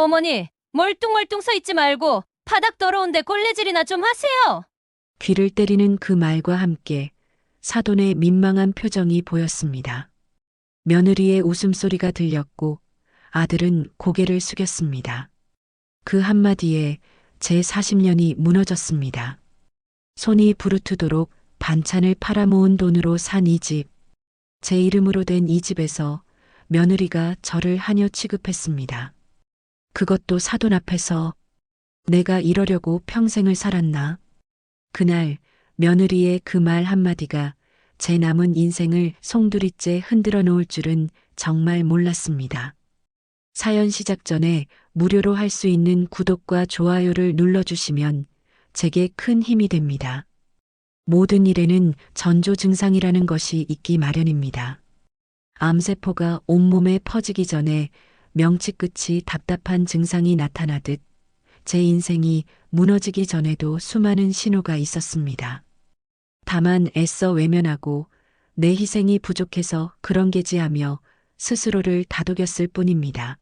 어머니, 멀뚱멀뚱 서 있지 말고 바닥 더러운데 걸레질이나 좀 하세요. 귀를 때리는 그 말과 함께 사돈의 민망한 표정이 보였습니다. 며느리의 웃음소리가 들렸고 아들은 고개를 숙였습니다. 그 한마디에 제 40년이 무너졌습니다. 손이 부르트도록 반찬을 팔아모은 돈으로 산 이 집. 제 이름으로 된 이 집에서 며느리가 저를 하녀 취급했습니다. 그것도 사돈 앞에서. 내가 이러려고 평생을 살았나? 그날 며느리의 그 말 한마디가 제 남은 인생을 송두리째 흔들어 놓을 줄은 정말 몰랐습니다. 사연 시작 전에 무료로 할 수 있는 구독과 좋아요를 눌러주시면 제게 큰 힘이 됩니다. 모든 일에는 전조 증상이라는 것이 있기 마련입니다. 암세포가 온몸에 퍼지기 전에 명치 끝이 답답한 증상이 나타나듯 제 인생이 무너지기 전에도 수많은 신호가 있었습니다. 다만 애써 외면하고 내 희생이 부족해서 그런 게지하며 스스로를 다독였을 뿐입니다.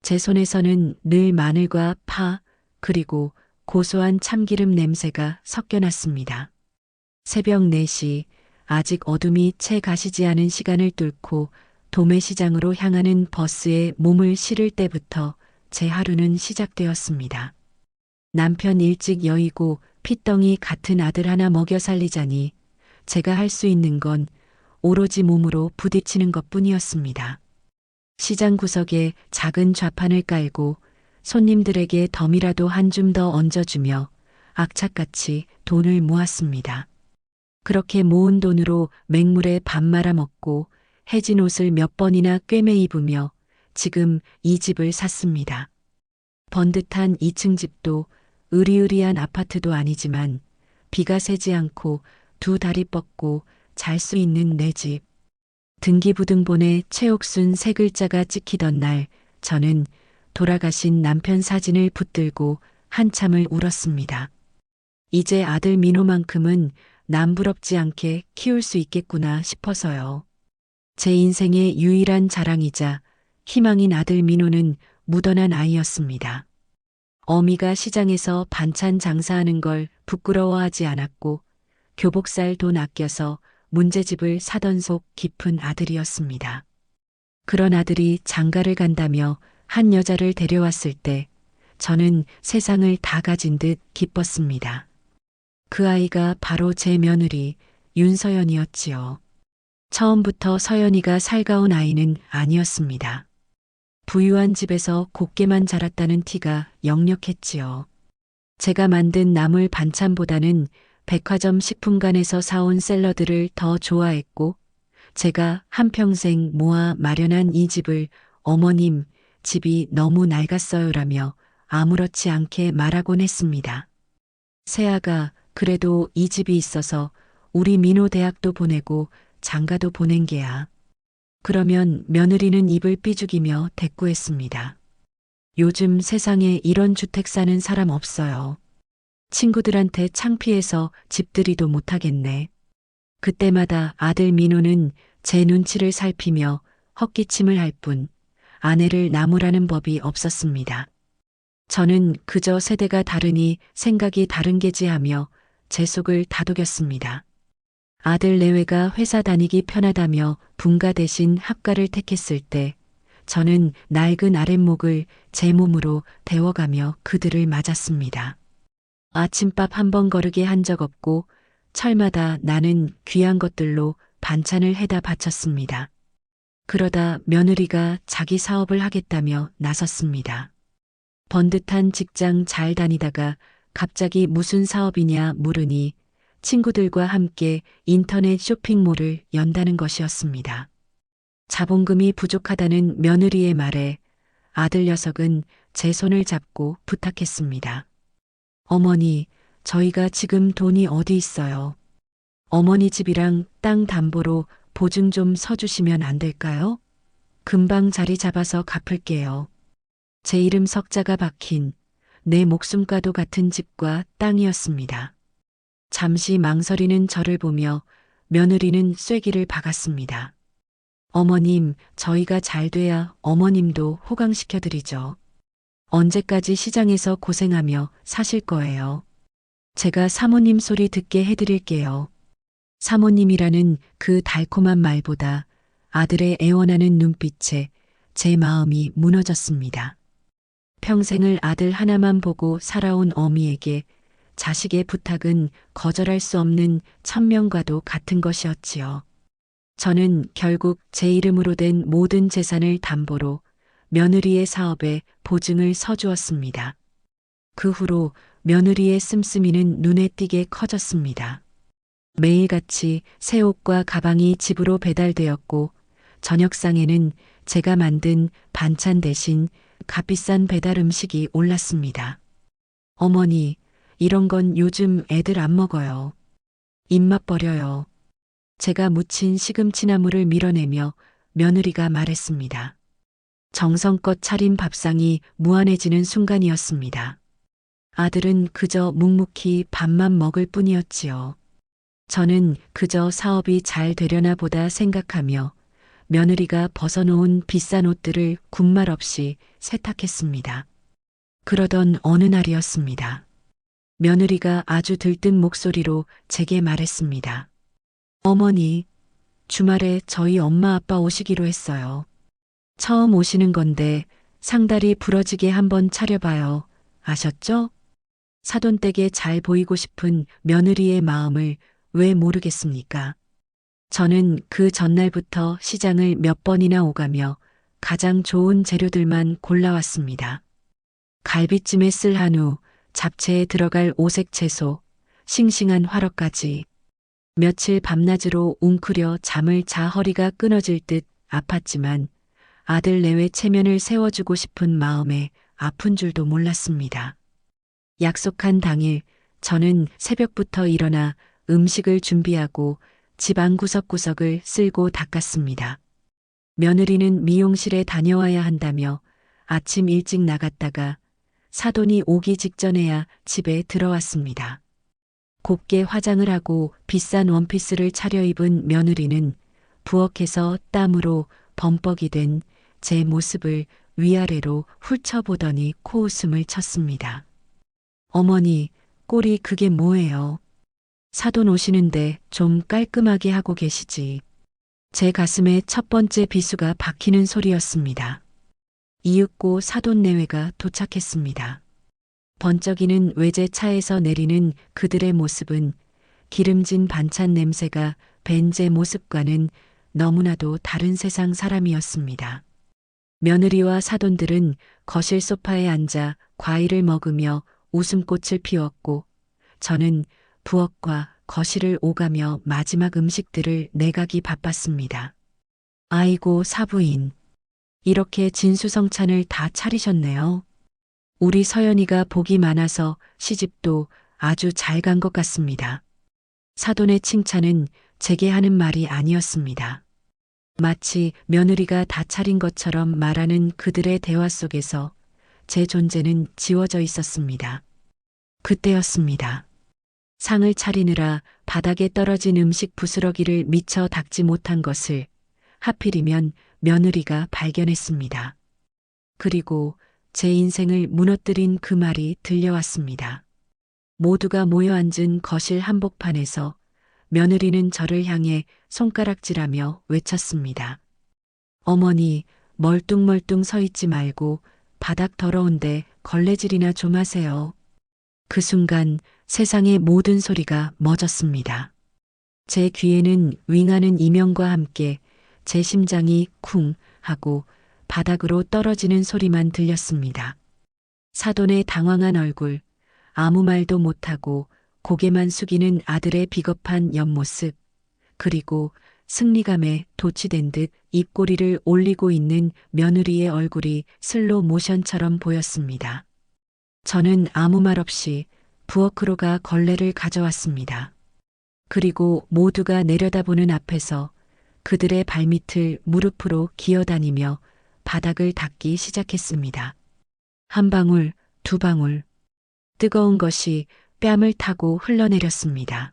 제 손에서는 늘 마늘과 파, 그리고 고소한 참기름 냄새가 섞여 났습니다. 새벽 4시, 아직 어둠이 채 가시지 않은 시간을 뚫고 도매시장으로 향하는 버스에 몸을 실을 때부터 제 하루는 시작되었습니다. 남편 일찍 여의고 핏덩이 같은 아들 하나 먹여 살리자니 제가 할 수 있는 건 오로지 몸으로 부딪히는 것뿐이었습니다. 시장 구석에 작은 좌판을 깔고 손님들에게 덤이라도 한 줌 더 얹어주며 악착같이 돈을 모았습니다. 그렇게 모은 돈으로 맹물에 밥 말아 먹고 해진 옷을 몇 번이나 꿰매 입으며 지금 이 집을 샀습니다. 번듯한 2층 집도 으리으리한 아파트도 아니지만 비가 새지 않고 두 다리 뻗고 잘 수 있는 내 집. 등기부등본에 최옥순 세 글자가 찍히던 날 저는 돌아가신 남편 사진을 붙들고 한참을 울었습니다. 이제 아들 민호만큼은 남부럽지 않게 키울 수 있겠구나 싶어서요. 제 인생의 유일한 자랑이자 희망인 아들 민호는 묻어난 아이였습니다. 어미가 시장에서 반찬 장사하는 걸 부끄러워하지 않았고 교복살 돈 아껴서 문제집을 사던 속 깊은 아들이었습니다. 그런 아들이 장가를 간다며 한 여자를 데려왔을 때 저는 세상을 다 가진 듯 기뻤습니다. 그 아이가 바로 제 며느리 윤서연이었지요. 처음부터 서연이가 살가운 아이는 아니었습니다. 부유한 집에서 곱게만 자랐다는 티가 역력했지요. 제가 만든 나물 반찬보다는 백화점 식품관에서 사온 샐러드를 더 좋아했고 제가 한평생 모아 마련한 이 집을 어머님, 집이 너무 낡았어요라며 아무렇지 않게 말하곤 했습니다. 새아가 그래도 이 집이 있어서 우리 민호 대학도 보내고 장가도 보낸 게야. 그러면 며느리는 입을 삐죽이며 대꾸했습니다. 요즘 세상에 이런 주택 사는 사람 없어요. 친구들한테 창피해서 집들이도 못하겠네. 그때마다 아들 민호는 제 눈치를 살피며 헛기침을 할 뿐 아내를 나무라는 법이 없었습니다. 저는 그저 세대가 다르니 생각이 다른 게지 하며 제 속을 다독였습니다. 아들 내외가 회사 다니기 편하다며 분가 대신 학과를 택했을 때 저는 낡은 아랫목을 제 몸으로 데워가며 그들을 맞았습니다. 아침밥 한 번 거르게 한 적 없고 철마다 나는 귀한 것들로 반찬을 해다 바쳤습니다. 그러다 며느리가 자기 사업을 하겠다며 나섰습니다. 번듯한 직장 잘 다니다가 갑자기 무슨 사업이냐 물으니 친구들과 함께 인터넷 쇼핑몰을 연다는 것이었습니다. 자본금이 부족하다는 며느리의 말에 아들 녀석은 제 손을 잡고 부탁했습니다. 어머니, 저희가 지금 돈이 어디 있어요? 어머니 집이랑 땅 담보로 보증 좀 서주시면 안 될까요? 금방 자리 잡아서 갚을게요. 제 이름 석자가 박힌 내 목숨과도 같은 집과 땅이었습니다. 잠시 망설이는 저를 보며 며느리는 쐐기를 박았습니다. 어머님, 저희가 잘 돼야 어머님도 호강시켜드리죠. 언제까지 시장에서 고생하며 사실 거예요. 제가 사모님 소리 듣게 해드릴게요. 사모님이라는 그 달콤한 말보다 아들의 애원하는 눈빛에 제 마음이 무너졌습니다. 평생을 아들 하나만 보고 살아온 어미에게 자식의 부탁은 거절할 수 없는 천명과도 같은 것이었지요. 저는 결국 제 이름으로 된 모든 재산을 담보로 며느리의 사업에 보증을 서주었습니다. 그 후로 며느리의 씀씀이는 눈에 띄게 커졌습니다. 매일같이 새 옷과 가방이 집으로 배달되었고 저녁상에는 제가 만든 반찬 대신 값비싼 배달 음식이 올랐습니다. 어머니, 이런 건 요즘 애들 안 먹어요. 입맛 버려요. 제가 무친 시금치나물을 밀어내며 며느리가 말했습니다. 정성껏 차린 밥상이 무한해지는 순간이었습니다. 아들은 그저 묵묵히 밥만 먹을 뿐이었지요. 저는 그저 사업이 잘 되려나 보다 생각하며 며느리가 벗어놓은 비싼 옷들을 군말 없이 세탁했습니다. 그러던 어느 날이었습니다. 며느리가 아주 들뜬 목소리로 제게 말했습니다. 어머니, 주말에 저희 엄마 아빠 오시기로 했어요. 처음 오시는 건데 상다리 부러지게 한번 차려봐요. 아셨죠? 사돈댁에 잘 보이고 싶은 며느리의 마음을 왜 모르겠습니까? 저는 그 전날부터 시장을 몇 번이나 오가며 가장 좋은 재료들만 골라왔습니다. 갈비찜에 쓸 한우, 잡채에 들어갈 오색 채소, 싱싱한 화로까지. 며칠 밤낮으로 웅크려 잠을 자 허리가 끊어질 듯 아팠지만 아들 내외 체면을 세워주고 싶은 마음에 아픈 줄도 몰랐습니다. 약속한 당일 저는 새벽부터 일어나 음식을 준비하고 집안 구석구석을 쓸고 닦았습니다. 며느리는 미용실에 다녀와야 한다며 아침 일찍 나갔다가 사돈이 오기 직전에야 집에 들어왔습니다. 곱게 화장을 하고 비싼 원피스를 차려입은 며느리는 부엌에서 땀으로 범벅이 된 제 모습을 위아래로 훑쳐보더니 코웃음을 쳤습니다. 어머니, 꼴이 그게 뭐예요? 사돈 오시는데 좀 깔끔하게 하고 계시지. 제 가슴에 첫 번째 비수가 박히는 소리였습니다. 이윽고 사돈 내외가 도착했습니다. 번쩍이는 외제차에서 내리는 그들의 모습은 기름진 반찬 냄새가 밴 제 모습과는 너무나도 다른 세상 사람이었습니다. 며느리와 사돈들은 거실 소파에 앉아 과일을 먹으며 웃음꽃을 피웠고 저는 부엌과 거실을 오가며 마지막 음식들을 내가기 바빴습니다. 아이고 사부인, 이렇게 진수성찬을 다 차리셨네요. 우리 서연이가 복이 많아서 시집도 아주 잘 간 것 같습니다. 사돈의 칭찬은 제게 하는 말이 아니었습니다. 마치 며느리가 다 차린 것처럼 말하는 그들의 대화 속에서 제 존재는 지워져 있었습니다. 그때였습니다. 상을 차리느라 바닥에 떨어진 음식 부스러기를 미처 닦지 못한 것을 하필이면 며느리가 발견했습니다. 그리고 제 인생을 무너뜨린 그 말이 들려왔습니다. 모두가 모여 앉은 거실 한복판에서 며느리는 저를 향해 손가락질하며 외쳤습니다. 어머니, 멀뚱멀뚱 서 있지 말고 바닥 더러운데 걸레질이나 좀 하세요. 그 순간 세상의 모든 소리가 멎었습니다. 제 귀에는 윙하는 이명과 함께 제 심장이 쿵 하고 바닥으로 떨어지는 소리만 들렸습니다. 사돈의 당황한 얼굴, 아무 말도 못하고 고개만 숙이는 아들의 비겁한 옆모습, 그리고 승리감에 도취된 듯 입꼬리를 올리고 있는 며느리의 얼굴이 슬로 모션처럼 보였습니다. 저는 아무 말 없이 부엌으로 가 걸레를 가져왔습니다. 그리고 모두가 내려다보는 앞에서 그들의 발밑을 무릎으로 기어다니며 바닥을 닦기 시작했습니다. 한 방울, 두 방울. 뜨거운 것이 뺨을 타고 흘러내렸습니다.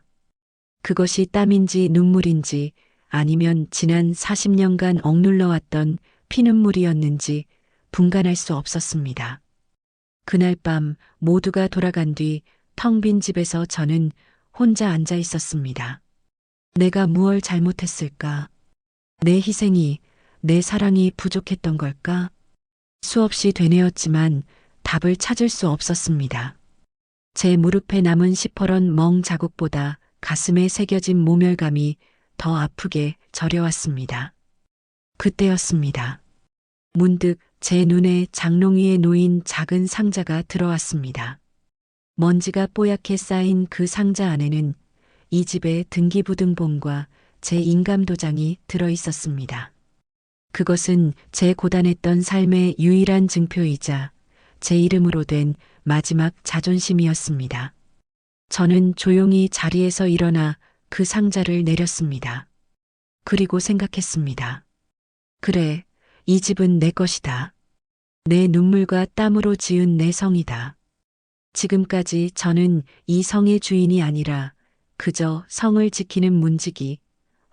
그것이 땀인지 눈물인지 아니면 지난 40년간 억눌러왔던 피눈물이었는지 분간할 수 없었습니다. 그날 밤 모두가 돌아간 뒤 텅 빈 집에서 저는 혼자 앉아 있었습니다. 내가 무얼 잘못했을까? 내 희생이, 내 사랑이 부족했던 걸까? 수없이 되뇌었지만 답을 찾을 수 없었습니다. 제 무릎에 남은 시퍼런 멍 자국보다 가슴에 새겨진 모멸감이 더 아프게 저려왔습니다. 그때였습니다. 문득 제 눈에 장롱 위에 놓인 작은 상자가 들어왔습니다. 먼지가 뽀얗게 쌓인 그 상자 안에는 이 집의 등기부등본과 제 인감도장이 들어 있었습니다. 그것은 제 고단했던 삶의 유일한 증표이자 제 이름으로 된 마지막 자존심이었습니다. 저는 조용히 자리에서 일어나 그 상자를 내렸습니다. 그리고 생각했습니다. 그래, 이 집은 내 것이다. 내 눈물과 땀으로 지은 내 성이다. 지금까지 저는 이 성의 주인이 아니라 그저 성을 지키는 문지기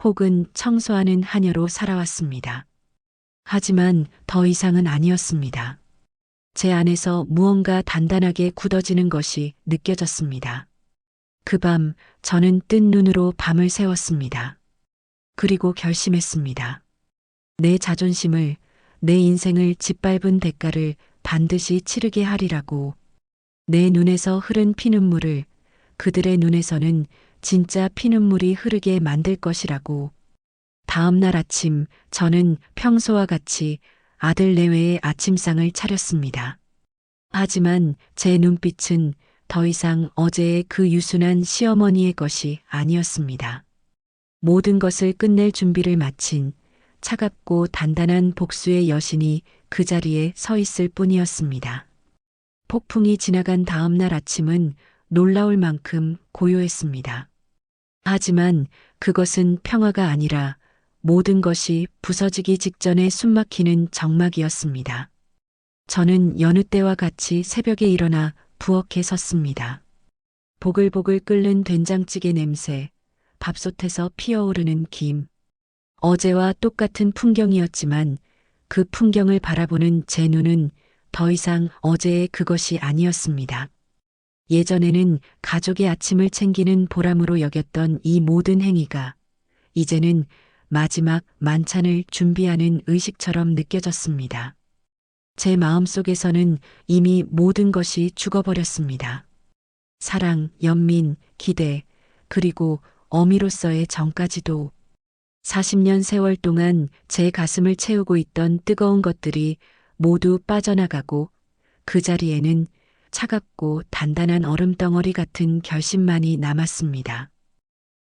혹은 청소하는 하녀로 살아왔습니다. 하지만 더 이상은 아니었습니다. 제 안에서 무언가 단단하게 굳어지는 것이 느껴졌습니다. 그 밤 저는 뜬 눈으로 밤을 새웠습니다. 그리고 결심했습니다. 내 자존심을, 내 인생을 짓밟은 대가를 반드시 치르게 하리라고. 내 눈에서 흐른 피눈물을 그들의 눈에서는 진짜 피눈물이 흐르게 만들 것이라고. 다음 날 아침 저는 평소와 같이 아들 내외의 아침상을 차렸습니다. 하지만 제 눈빛은 더 이상 어제의 그 유순한 시어머니의 것이 아니었습니다. 모든 것을 끝낼 준비를 마친 차갑고 단단한 복수의 여신이 그 자리에 서 있을 뿐이었습니다. 폭풍이 지나간 다음 날 아침은 놀라울 만큼 고요했습니다. 하지만 그것은 평화가 아니라 모든 것이 부서지기 직전에 숨막히는 적막이었습니다. 저는 여느 때와 같이 새벽에 일어나 부엌에 섰습니다. 보글보글 끓는 된장찌개 냄새, 밥솥에서 피어오르는 김. 어제와 똑같은 풍경이었지만 그 풍경을 바라보는 제 눈은 더 이상 어제의 그것이 아니었습니다. 예전에는 가족의 아침을 챙기는 보람으로 여겼던 이 모든 행위가 이제는 마지막 만찬을 준비하는 의식처럼 느껴졌습니다. 제 마음속에서는 이미 모든 것이 죽어버렸습니다. 사랑, 연민, 기대, 그리고 어미로서의 정까지도. 40년 세월 동안 제 가슴을 채우고 있던 뜨거운 것들이 모두 빠져나가고 그 자리에는 차갑고 단단한 얼음덩어리 같은 결심만이 남았습니다.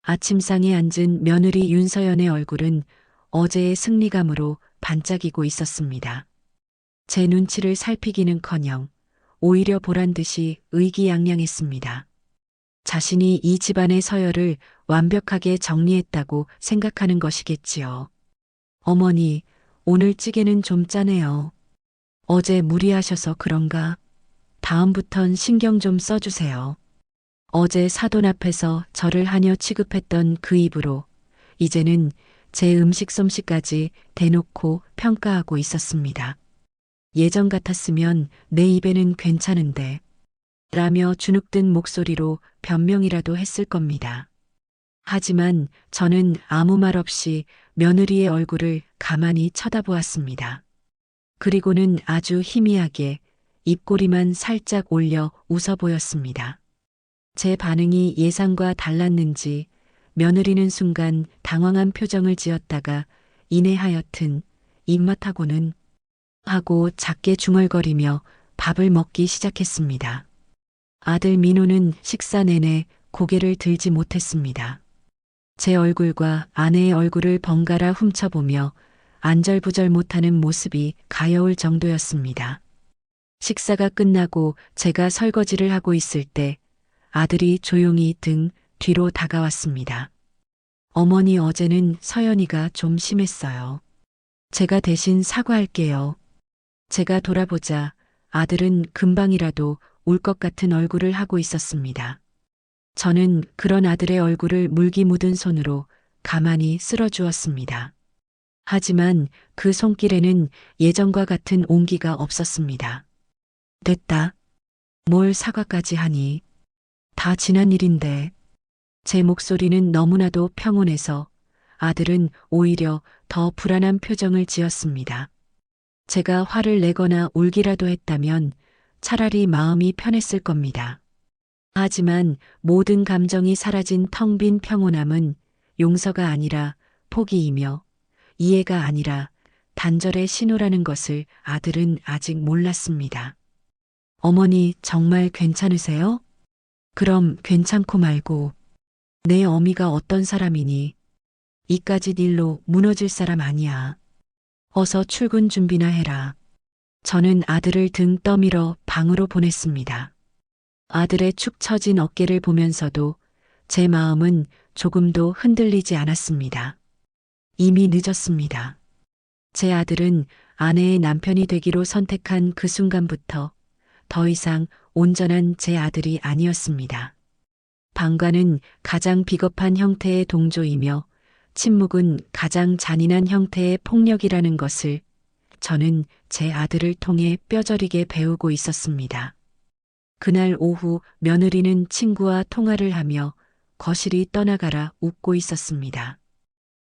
아침상에 앉은 며느리 윤서연의 얼굴은 어제의 승리감으로 반짝이고 있었습니다. 제 눈치를 살피기는커녕 오히려 보란 듯이 의기양양했습니다. 자신이 이 집안의 서열을 완벽하게 정리했다고 생각하는 것이겠지요. 어머니, 오늘 찌개는 좀 짜네요. 어제 무리하셔서 그런가? 다음부턴 신경 좀 써주세요. 어제 사돈 앞에서 저를 하녀 취급했던 그 입으로 이제는 제 음식 솜씨까지 대놓고 평가하고 있었습니다. 예전 같았으면 내 입에는 괜찮은데 라며 주눅든 목소리로 변명이라도 했을 겁니다. 하지만 저는 아무 말 없이 며느리의 얼굴을 가만히 쳐다보았습니다. 그리고는 아주 희미하게 입꼬리만 살짝 올려 웃어 보였습니다. 제 반응이 예상과 달랐는지 며느리는 순간 당황한 표정을 지었다가 이내 하여튼 입맛하고는 하고 작게 중얼거리며 밥을 먹기 시작했습니다. 아들 민호는 식사 내내 고개를 들지 못했습니다. 제 얼굴과 아내의 얼굴을 번갈아 훔쳐보며 안절부절 못하는 모습이 가여울 정도였습니다. 식사가 끝나고 제가 설거지를 하고 있을 때 아들이 조용히 등 뒤로 다가왔습니다. 어머니, 어제는 서연이가 좀 심했어요. 제가 대신 사과할게요. 제가 돌아보자 아들은 금방이라도 울 것 같은 얼굴을 하고 있었습니다. 저는 그런 아들의 얼굴을 물기 묻은 손으로 가만히 쓸어주었습니다. 하지만 그 손길에는 예전과 같은 온기가 없었습니다. 됐다. 뭘 사과까지 하니? 다 지난 일인데. 제 목소리는 너무나도 평온해서 아들은 오히려 더 불안한 표정을 지었습니다. 제가 화를 내거나 울기라도 했다면 차라리 마음이 편했을 겁니다. 하지만 모든 감정이 사라진 텅 빈 평온함은 용서가 아니라 포기이며 이해가 아니라 단절의 신호라는 것을 아들은 아직 몰랐습니다. 어머니 정말 괜찮으세요? 그럼 괜찮고 말고 내 어미가 어떤 사람이니? 이까짓 일로 무너질 사람 아니야. 어서 출근 준비나 해라. 저는 아들을 등 떠밀어 방으로 보냈습니다. 아들의 축 처진 어깨를 보면서도 제 마음은 조금도 흔들리지 않았습니다. 이미 늦었습니다. 제 아들은 아내의 남편이 되기로 선택한 그 순간부터 더 이상 온전한 제 아들이 아니었습니다. 방관은 가장 비겁한 형태의 동조이며 침묵은 가장 잔인한 형태의 폭력이라는 것을 저는 제 아들을 통해 뼈저리게 배우고 있었습니다. 그날 오후 며느리는 친구와 통화를 하며 거실이 떠나가라 웃고 있었습니다.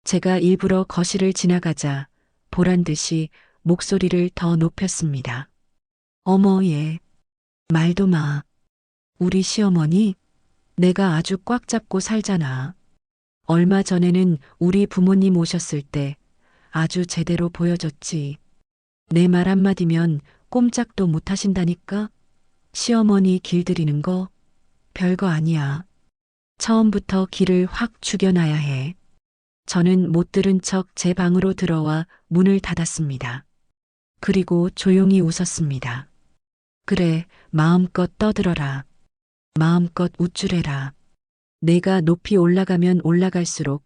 제가 일부러 거실을 지나가자 보란 듯이 목소리를 더 높였습니다. 어머 얘, 말도 마. 우리 시어머니? 내가 아주 꽉 잡고 살잖아. 얼마 전에는 우리 부모님 오셨을 때 아주 제대로 보여줬지. 내 말 한마디면 꼼짝도 못 하신다니까? 시어머니 길들이는 거 별거 아니야. 처음부터 길을 확 죽여놔야 해. 저는 못 들은 척 제 방으로 들어와 문을 닫았습니다. 그리고 조용히 웃었습니다. 그래, 마음껏 떠들어라. 마음껏 우쭐해라. 내가 높이 올라가면 올라갈수록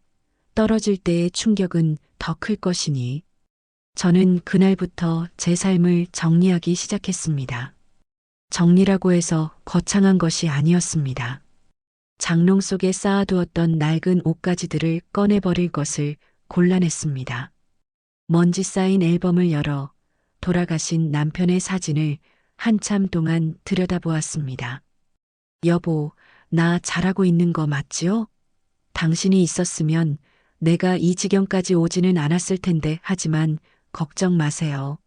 떨어질 때의 충격은 더 클 것이니. 저는 그날부터 제 삶을 정리하기 시작했습니다. 정리라고 해서 거창한 것이 아니었습니다. 장롱 속에 쌓아두었던 낡은 옷가지들을 꺼내버릴 것을 곤란했습니다. 먼지 쌓인 앨범을 열어 돌아가신 남편의 사진을 한참 동안 들여다보았습니다. 여보, 나 잘하고 있는 거 맞지요? 당신이 있었으면 내가 이 지경까지 오지는 않았을 텐데 하지만 걱정 마세요.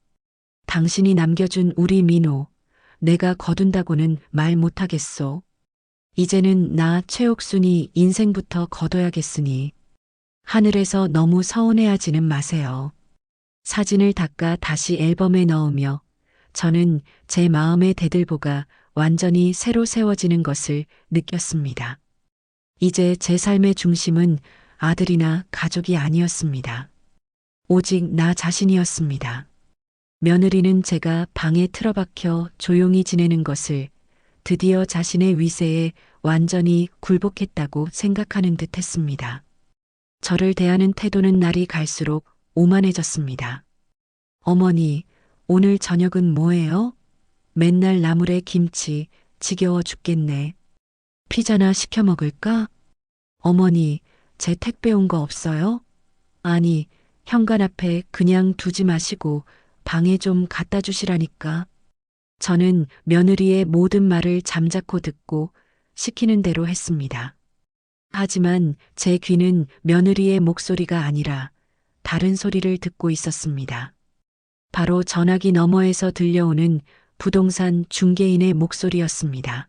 당신이 남겨준 우리 민호, 내가 거둔다고는 말 못하겠소. 이제는 나 최옥순이 인생부터 거둬야겠으니 하늘에서 너무 서운해하지는 마세요. 사진을 닦아 다시 앨범에 넣으며 저는 제 마음의 대들보가 완전히 새로 세워지는 것을 느꼈습니다. 이제 제 삶의 중심은 아들이나 가족이 아니었습니다. 오직 나 자신이었습니다. 며느리는 제가 방에 틀어박혀 조용히 지내는 것을 드디어 자신의 위세에 완전히 굴복했다고 생각하는 듯 했습니다. 저를 대하는 태도는 날이 갈수록 오만해졌습니다. 어머니, 오늘 저녁은 뭐예요? 맨날 나물에 김치, 지겨워 죽겠네. 피자나 시켜 먹을까? 어머니, 제 택배 온 거 없어요? 아니, 현관 앞에 그냥 두지 마시고 방에 좀 갖다 주시라니까. 저는 며느리의 모든 말을 잠자코 듣고 시키는 대로 했습니다. 하지만 제 귀는 며느리의 목소리가 아니라 다른 소리를 듣고 있었습니다. 바로 전화기 너머에서 들려오는 부동산 중개인의 목소리였습니다.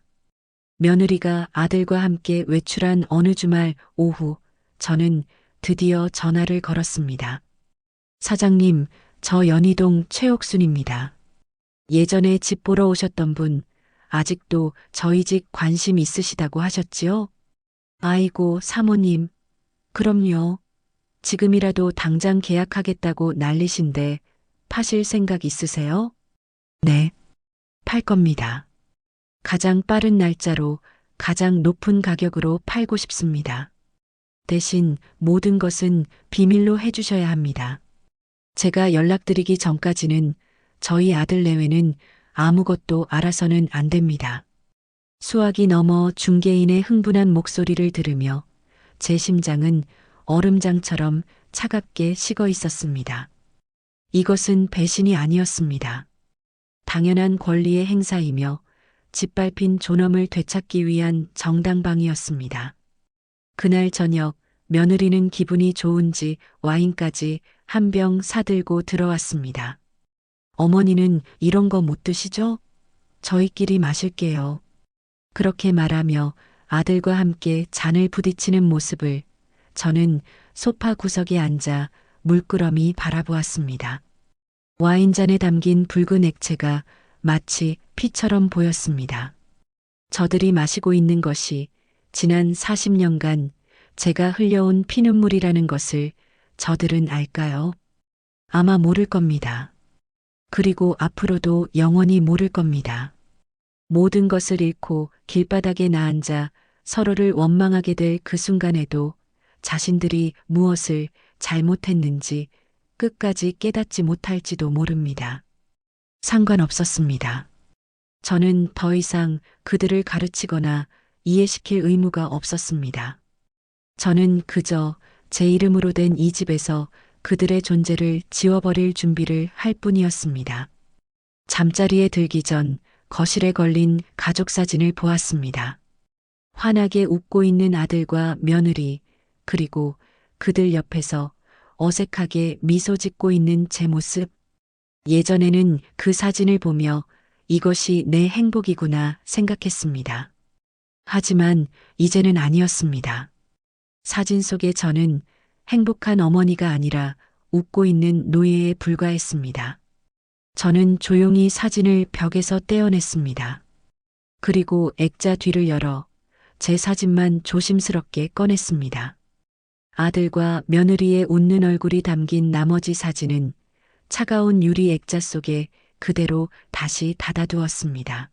며느리가 아들과 함께 외출한 어느 주말 오후 저는 드디어 전화를 걸었습니다. 사장님, 저 연희동 최옥순입니다. 예전에 집 보러 오셨던 분 아직도 저희 집 관심 있으시다고 하셨지요? 아이고 사모님, 그럼요. 지금이라도 당장 계약하겠다고 난리신데 파실 생각 있으세요? 네, 팔 겁니다. 가장 빠른 날짜로 가장 높은 가격으로 팔고 싶습니다. 대신 모든 것은 비밀로 해주셔야 합니다. 제가 연락드리기 전까지는 저희 아들 내외는 아무것도 알아서는 안 됩니다. 수화기 넘어 중개인의 흥분한 목소리를 들으며 제 심장은 얼음장처럼 차갑게 식어 있었습니다. 이것은 배신이 아니었습니다. 당연한 권리의 행사이며 짓밟힌 존엄을 되찾기 위한 정당방위였습니다. 그날 저녁 며느리는 기분이 좋은지 와인까지 한 병 사들고 들어왔습니다. 어머니는 이런 거 못 드시죠? 저희끼리 마실게요. 그렇게 말하며 아들과 함께 잔을 부딪히는 모습을 저는 소파 구석에 앉아 물끄러미 바라보았습니다. 와인잔에 담긴 붉은 액체가 마치 피처럼 보였습니다. 저들이 마시고 있는 것이 지난 40년간 제가 흘려온 피눈물이라는 것을 저들은 알까요? 아마 모를 겁니다. 그리고 앞으로도 영원히 모를 겁니다. 모든 것을 잃고 길바닥에 나앉아 서로를 원망하게 될 그 순간에도 자신들이 무엇을 잘못했는지 끝까지 깨닫지 못할지도 모릅니다. 상관없었습니다. 저는 더 이상 그들을 가르치거나 이해시킬 의무가 없었습니다. 저는 그저 제 이름으로 된 이 집에서 그들의 존재를 지워버릴 준비를 할 뿐이었습니다. 잠자리에 들기 전 거실에 걸린 가족 사진을 보았습니다. 환하게 웃고 있는 아들과 며느리, 그리고 그들 옆에서 어색하게 미소 짓고 있는 제 모습. 예전에는 그 사진을 보며 이것이 내 행복이구나 생각했습니다. 하지만 이제는 아니었습니다. 사진 속의 저는 행복한 어머니가 아니라 웃고 있는 노예에 불과했습니다. 저는 조용히 사진을 벽에서 떼어냈습니다. 그리고 액자 뒤를 열어 제 사진만 조심스럽게 꺼냈습니다. 아들과 며느리의 웃는 얼굴이 담긴 나머지 사진은 차가운 유리 액자 속에 그대로 다시 닫아두었습니다.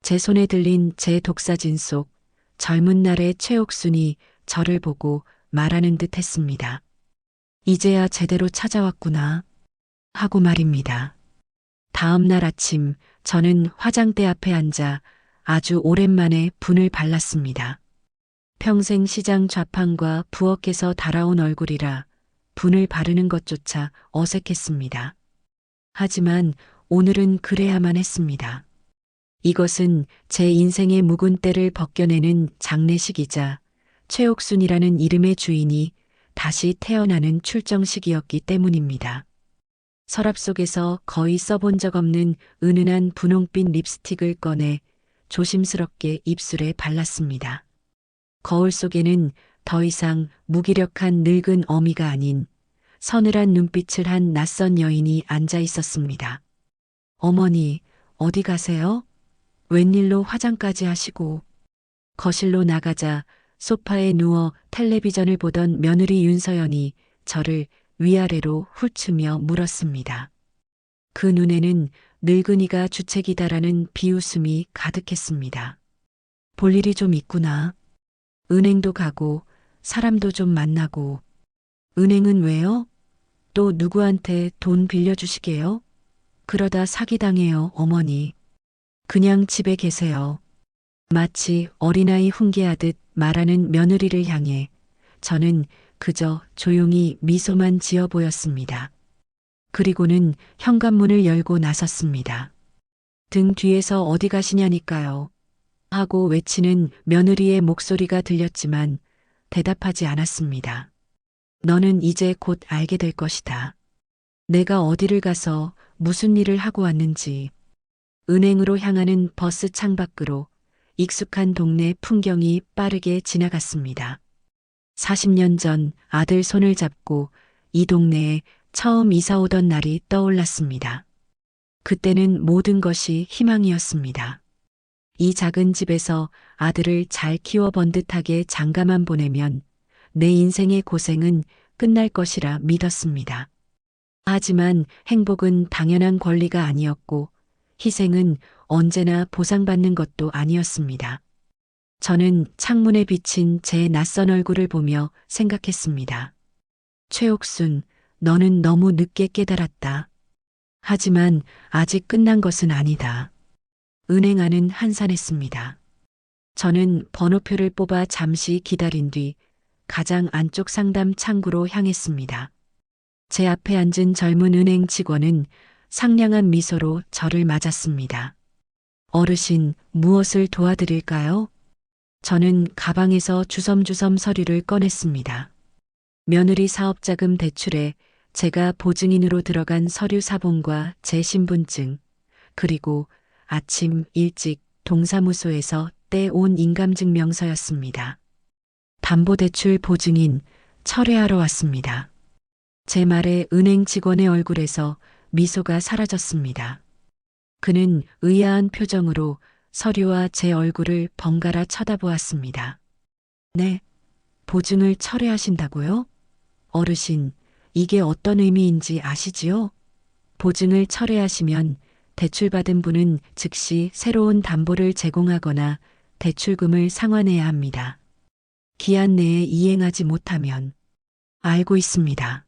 제 손에 들린 제 독사진 속 젊은 날의 최옥순이 저를 보고 말하는 듯 했습니다. 이제야 제대로 찾아왔구나 하고 말입니다. 다음 날 아침 저는 화장대 앞에 앉아 아주 오랜만에 분을 발랐습니다. 평생 시장 좌판과 부엌에서 달아온 얼굴이라 분을 바르는 것조차 어색했습니다. 하지만 오늘은 그래야만 했습니다. 이것은 제 인생의 묵은 때를 벗겨내는 장례식이자 최옥순이라는 이름의 주인이 다시 태어나는 출정식이었기 때문입니다. 서랍 속에서 거의 써본 적 없는 은은한 분홍빛 립스틱을 꺼내 조심스럽게 입술에 발랐습니다. 거울 속에는 더 이상 무기력한 늙은 어미가 아닌 서늘한 눈빛을 한 낯선 여인이 앉아 있었습니다. 어머니, 어디 가세요? 웬일로 화장까지 하시고. 거실로 나가자 소파에 누워 텔레비전을 보던 며느리 윤서연이 저를 위아래로 훑으며 물었습니다. 그 눈에는 늙은이가 주책이다라는 비웃음이 가득했습니다. 볼 일이 좀 있구나. 은행도 가고 사람도 좀 만나고. 은행은 왜요? 또 누구한테 돈 빌려주시게요? 그러다 사기당해요, 어머니. 그냥 집에 계세요. 마치 어린아이 훈계하듯 말하는 며느리를 향해 저는 그저 조용히 미소만 지어 보였습니다. 그리고는 현관문을 열고 나섰습니다. 등 뒤에서 어디 가시냐니까요. 하고 외치는 며느리의 목소리가 들렸지만 대답하지 않았습니다. 너는 이제 곧 알게 될 것이다. 내가 어디를 가서 무슨 일을 하고 왔는지. 은행으로 향하는 버스 창밖으로 익숙한 동네 풍경이 빠르게 지나갔습니다. 40년 전 아들 손을 잡고 이 동네에 처음 이사 오던 날이 떠올랐습니다. 그때는 모든 것이 희망이었습니다. 이 작은 집에서 아들을 잘 키워본 듯하게 장가만 보내면 내 인생의 고생은 끝날 것이라 믿었습니다. 하지만 행복은 당연한 권리가 아니었고 희생은 언제나 보상받는 것도 아니었습니다. 저는 창문에 비친 제 낯선 얼굴을 보며 생각했습니다. 최옥순, 너는 너무 늦게 깨달았다. 하지만 아직 끝난 것은 아니다. 은행 안은 한산했습니다. 저는 번호표를 뽑아 잠시 기다린 뒤 가장 안쪽 상담 창구로 향했습니다. 제 앞에 앉은 젊은 은행 직원은 상냥한 미소로 저를 맞았습니다. 어르신, 무엇을 도와드릴까요? 저는 가방에서 주섬주섬 서류를 꺼냈습니다. 며느리 사업자금 대출에 제가 보증인으로 들어간 서류 사본과 제 신분증, 그리고 아침 일찍 동사무소에서 떼온 인감증명서였습니다. 담보대출 보증인 철회하러 왔습니다. 제 말에 은행 직원의 얼굴에서 미소가 사라졌습니다. 그는 의아한 표정으로 서류와 제 얼굴을 번갈아 쳐다보았습니다. 네, 보증을 철회하신다고요? 어르신, 이게 어떤 의미인지 아시지요? 보증을 철회하시면 대출받은 분은 즉시 새로운 담보를 제공하거나 대출금을 상환해야 합니다. 기한 내에 이행하지 못하면 알고 있습니다.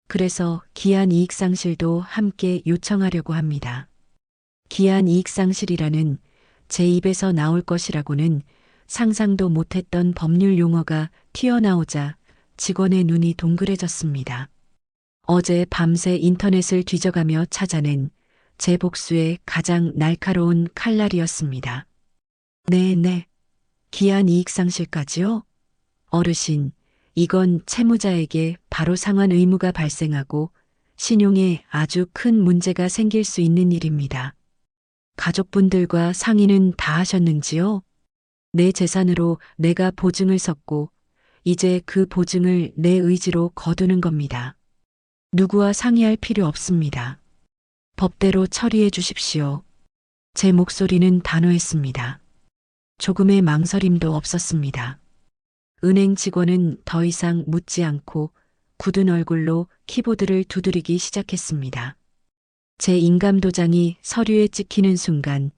그래서 기한 이익상실도 함께 요청하려고 합니다. 기한 이익상실이라는 제 입에서 나올 것이라고는 상상도 못했던 법률 용어가 튀어나오자 직원의 눈이 동그래졌습니다. 어제 밤새 인터넷을 뒤져가며 찾아낸 제 복수의 가장 날카로운 칼날이었습니다. 네. 기한 이익상실까지요? 어르신, 이건 채무자에게 바로 상환 의무가 발생하고 신용에 아주 큰 문제가 생길 수 있는 일입니다. 가족분들과 상의는 다 하셨는지요? 내 재산으로 내가 보증을 섰고 이제 그 보증을 내 의지로 거두는 겁니다. 누구와 상의할 필요 없습니다. 법대로 처리해 주십시오. 제 목소리는 단호했습니다. 조금의 망설임도 없었습니다. 은행 직원은 더 이상 묻지 않고 굳은 얼굴로 키보드를 두드리기 시작했습니다. 제 인감도장이 서류에 찍히는 순간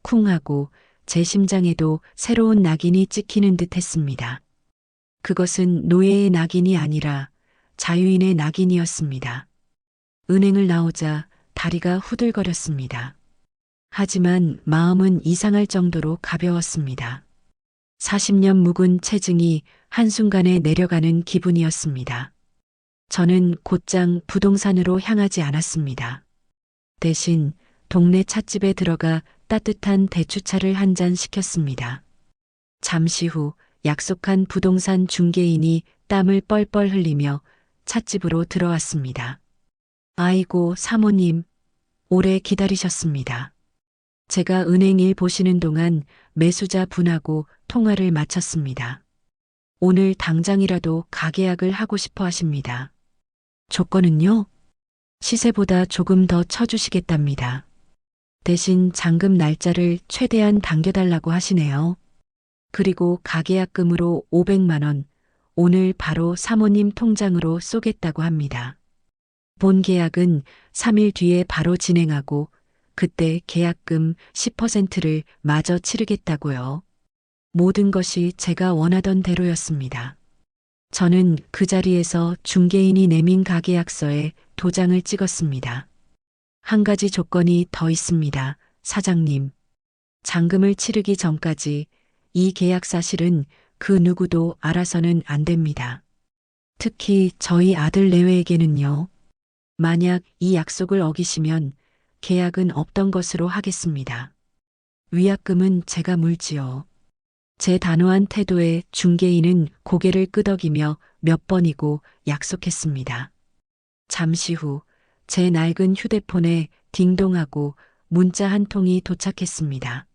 쿵 하고 제 심장에도 새로운 낙인이 찍히는 듯 했습니다. 그것은 노예의 낙인이 아니라 자유인의 낙인이었습니다. 은행을 나오자 다리가 후들거렸습니다. 하지만 마음은 이상할 정도로 가벼웠습니다. 40년 묵은 체증이 한순간에 내려가는 기분이었습니다. 저는 곧장 부동산으로 향하지 않았습니다. 대신 동네 찻집에 들어가 따뜻한 대추차를 한 잔 시켰습니다. 잠시 후 약속한 부동산 중개인이 땀을 뻘뻘 흘리며 찻집으로 들어왔습니다. 아이고, 사모님, 오래 기다리셨습니다. 제가 은행 일 보시는 동안 매수자 분하고 통화를 마쳤습니다. 오늘 당장이라도 가계약을 하고 싶어 하십니다. 조건은요? 시세보다 조금 더 쳐주시겠답니다. 대신 잔금 날짜를 최대한 당겨달라고 하시네요. 그리고 가계약금으로 500만 원, 오늘 바로 사모님 통장으로 쏘겠다고 합니다. 본 계약은 3일 뒤에 바로 진행하고 그때 계약금 10%를 마저 치르겠다고요. 모든 것이 제가 원하던 대로였습니다. 저는 그 자리에서 중개인이 내민 가계약서에 도장을 찍었습니다. 한 가지 조건이 더 있습니다, 사장님. 잔금을 치르기 전까지 이 계약 사실은 그 누구도 알아서는 안 됩니다. 특히 저희 아들 내외에게는요. 만약 이 약속을 어기시면 계약은 없던 것으로 하겠습니다. 위약금은 제가 물지요. 제 단호한 태도에 중개인은 고개를 끄덕이며 몇 번이고 약속했습니다. 잠시 후 제 낡은 휴대폰에 딩동하고 문자 한 통이 도착했습니다.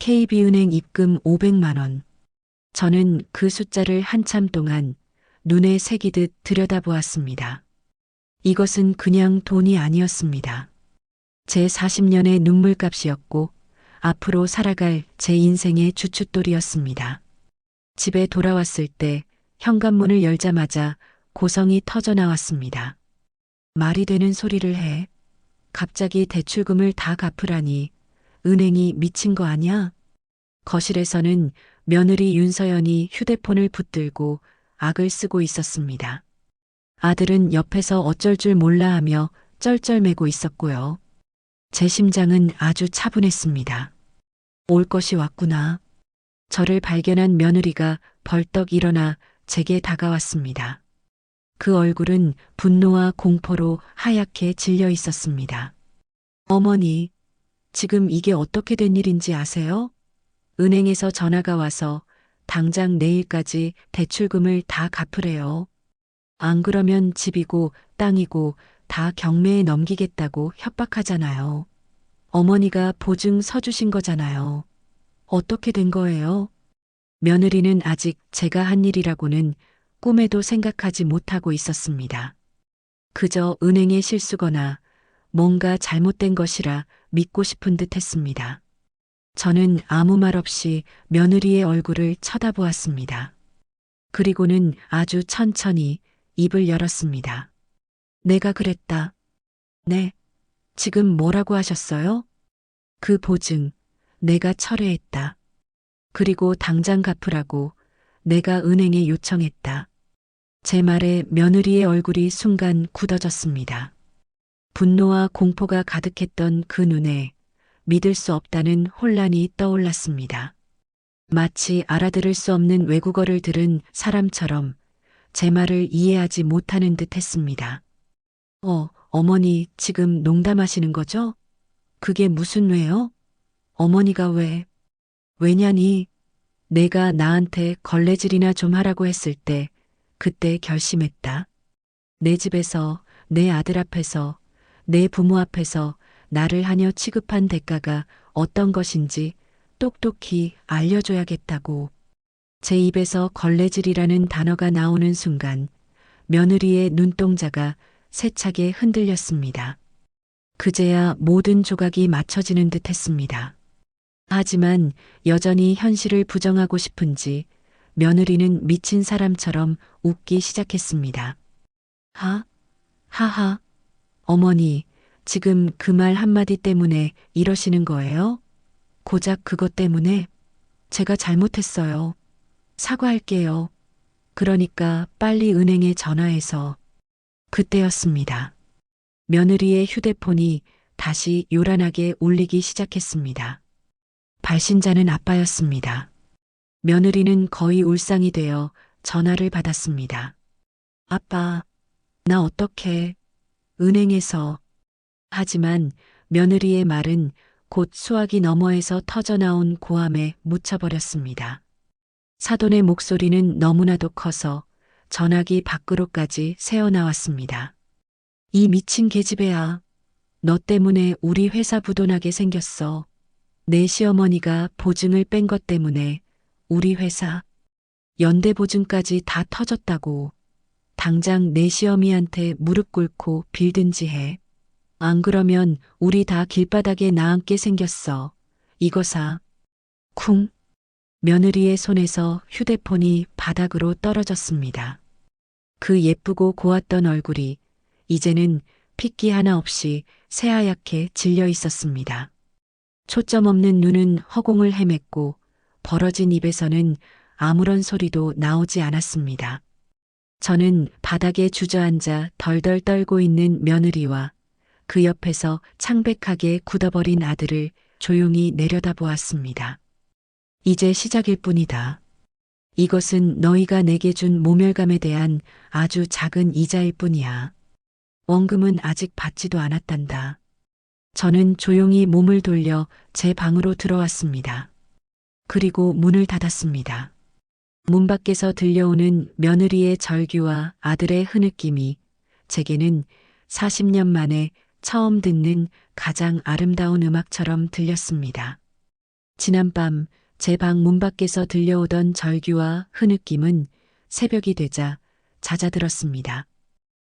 KB은행 입금 500만 원. 저는 그 숫자를 한참 동안 눈에 새기듯 들여다보았습니다. 이것은 그냥 돈이 아니었습니다. 제 40년의 눈물값이었고 앞으로 살아갈 제 인생의 주춧돌이었습니다. 집에 돌아왔을 때 현관문을 열자마자 고성이 터져 나왔습니다. 말이 되는 소리를 해. 갑자기 대출금을 다 갚으라니 은행이 미친 거 아냐? 거실에서는 며느리 윤서연이 휴대폰을 붙들고 악을 쓰고 있었습니다. 아들은 옆에서 어쩔 줄 몰라 하며 쩔쩔매고 있었고요. 제 심장은 아주 차분했습니다. 올 것이 왔구나. 저를 발견한 며느리가 벌떡 일어나 제게 다가왔습니다. 그 얼굴은 분노와 공포로 하얗게 질려 있었습니다. 어머니, 지금 이게 어떻게 된 일인지 아세요? 은행에서 전화가 와서 당장 내일까지 대출금을 다 갚으래요. 안 그러면 집이고 땅이고 다 경매에 넘기겠다고 협박하잖아요. 어머니가 보증 서주신 거잖아요. 어떻게 된 거예요? 며느리는 아직 제가 한 일이라고는 꿈에도 생각하지 못하고 있었습니다. 그저 은행의 실수거나 뭔가 잘못된 것이라 믿고 싶은 듯 했습니다. 저는 아무 말 없이 며느리의 얼굴을 쳐다보았습니다. 그리고는 아주 천천히 입을 열었습니다. 내가 그랬다. 네. 지금 뭐라고 하셨어요? 그 보증, 내가 철회했다. 그리고 당장 갚으라고 내가 은행에 요청했다. 제 말에 며느리의 얼굴이 순간 굳어졌습니다. 분노와 공포가 가득했던 그 눈에 믿을 수 없다는 혼란이 떠올랐습니다. 마치 알아들을 수 없는 외국어를 들은 사람처럼 제 말을 이해하지 못하는 듯 했습니다. 어머니 지금 농담하시는 거죠? 그게 무슨 왜요? 어머니가 왜? 왜냐니? 내가 나한테 걸레질이나 좀 하라고 했을 때 그때 결심했다. 내 집에서, 내 아들 앞에서, 내 부모 앞에서 나를 하녀 취급한 대가가 어떤 것인지 똑똑히 알려줘야겠다고. 제 입에서 걸레질이라는 단어가 나오는 순간 며느리의 눈동자가 세차게 흔들렸습니다. 그제야 모든 조각이 맞춰지는 듯 했습니다. 하지만 여전히 현실을 부정하고 싶은지 며느리는 미친 사람처럼 웃기 시작했습니다. 하하. 어머니, 지금 그 말 한마디 때문에 이러시는 거예요? 고작 그것 때문에? 제가 잘못했어요. 사과할게요. 그러니까 빨리 은행에 전화해서. 그때였습니다. 며느리의 휴대폰이 다시 요란하게 울리기 시작했습니다. 발신자는 아빠였습니다. 며느리는 거의 울상이 되어 전화를 받았습니다. 아빠, 나 어떡해. 은행에서. 하지만 며느리의 말은 곧 수화기 너머에서 터져나온 고함에 묻혀버렸습니다. 사돈의 목소리는 너무나도 커서 전화기 밖으로까지 새어나왔습니다. 이 미친 계집애야. 너 때문에 우리 회사 부도나게 생겼어. 내 시어머니가 보증을 뺀 것 때문에 우리 회사 연대 보증까지 다 터졌다고. 당장 내 시어미한테 무릎 꿇고 빌든지 해. 안 그러면 우리 다 길바닥에 나앉게 생겼어. 이거사. 쿵. 며느리의 손에서 휴대폰이 바닥으로 떨어졌습니다. 그 예쁘고 고왔던 얼굴이 이제는 핏기 하나 없이 새하얗게 질려 있었습니다. 초점 없는 눈은 허공을 헤맸고 벌어진 입에서는 아무런 소리도 나오지 않았습니다. 저는 바닥에 주저앉아 덜덜 떨고 있는 며느리와 그 옆에서 창백하게 굳어버린 아들을 조용히 내려다보았습니다. 이제 시작일 뿐이다. 이것은 너희가 내게 준 모멸감에 대한 아주 작은 이자일 뿐이야. 원금은 아직 받지도 않았단다. 저는 조용히 몸을 돌려 제 방으로 들어왔습니다. 그리고 문을 닫았습니다. 문 밖에서 들려오는 며느리의 절규와 아들의 흐느낌이 제게는 40년 만에 처음 듣는 가장 아름다운 음악처럼 들렸습니다. 지난밤 제 방 문 밖에서 들려오던 절규와 흐느낌은 새벽이 되자 잦아들었습니다.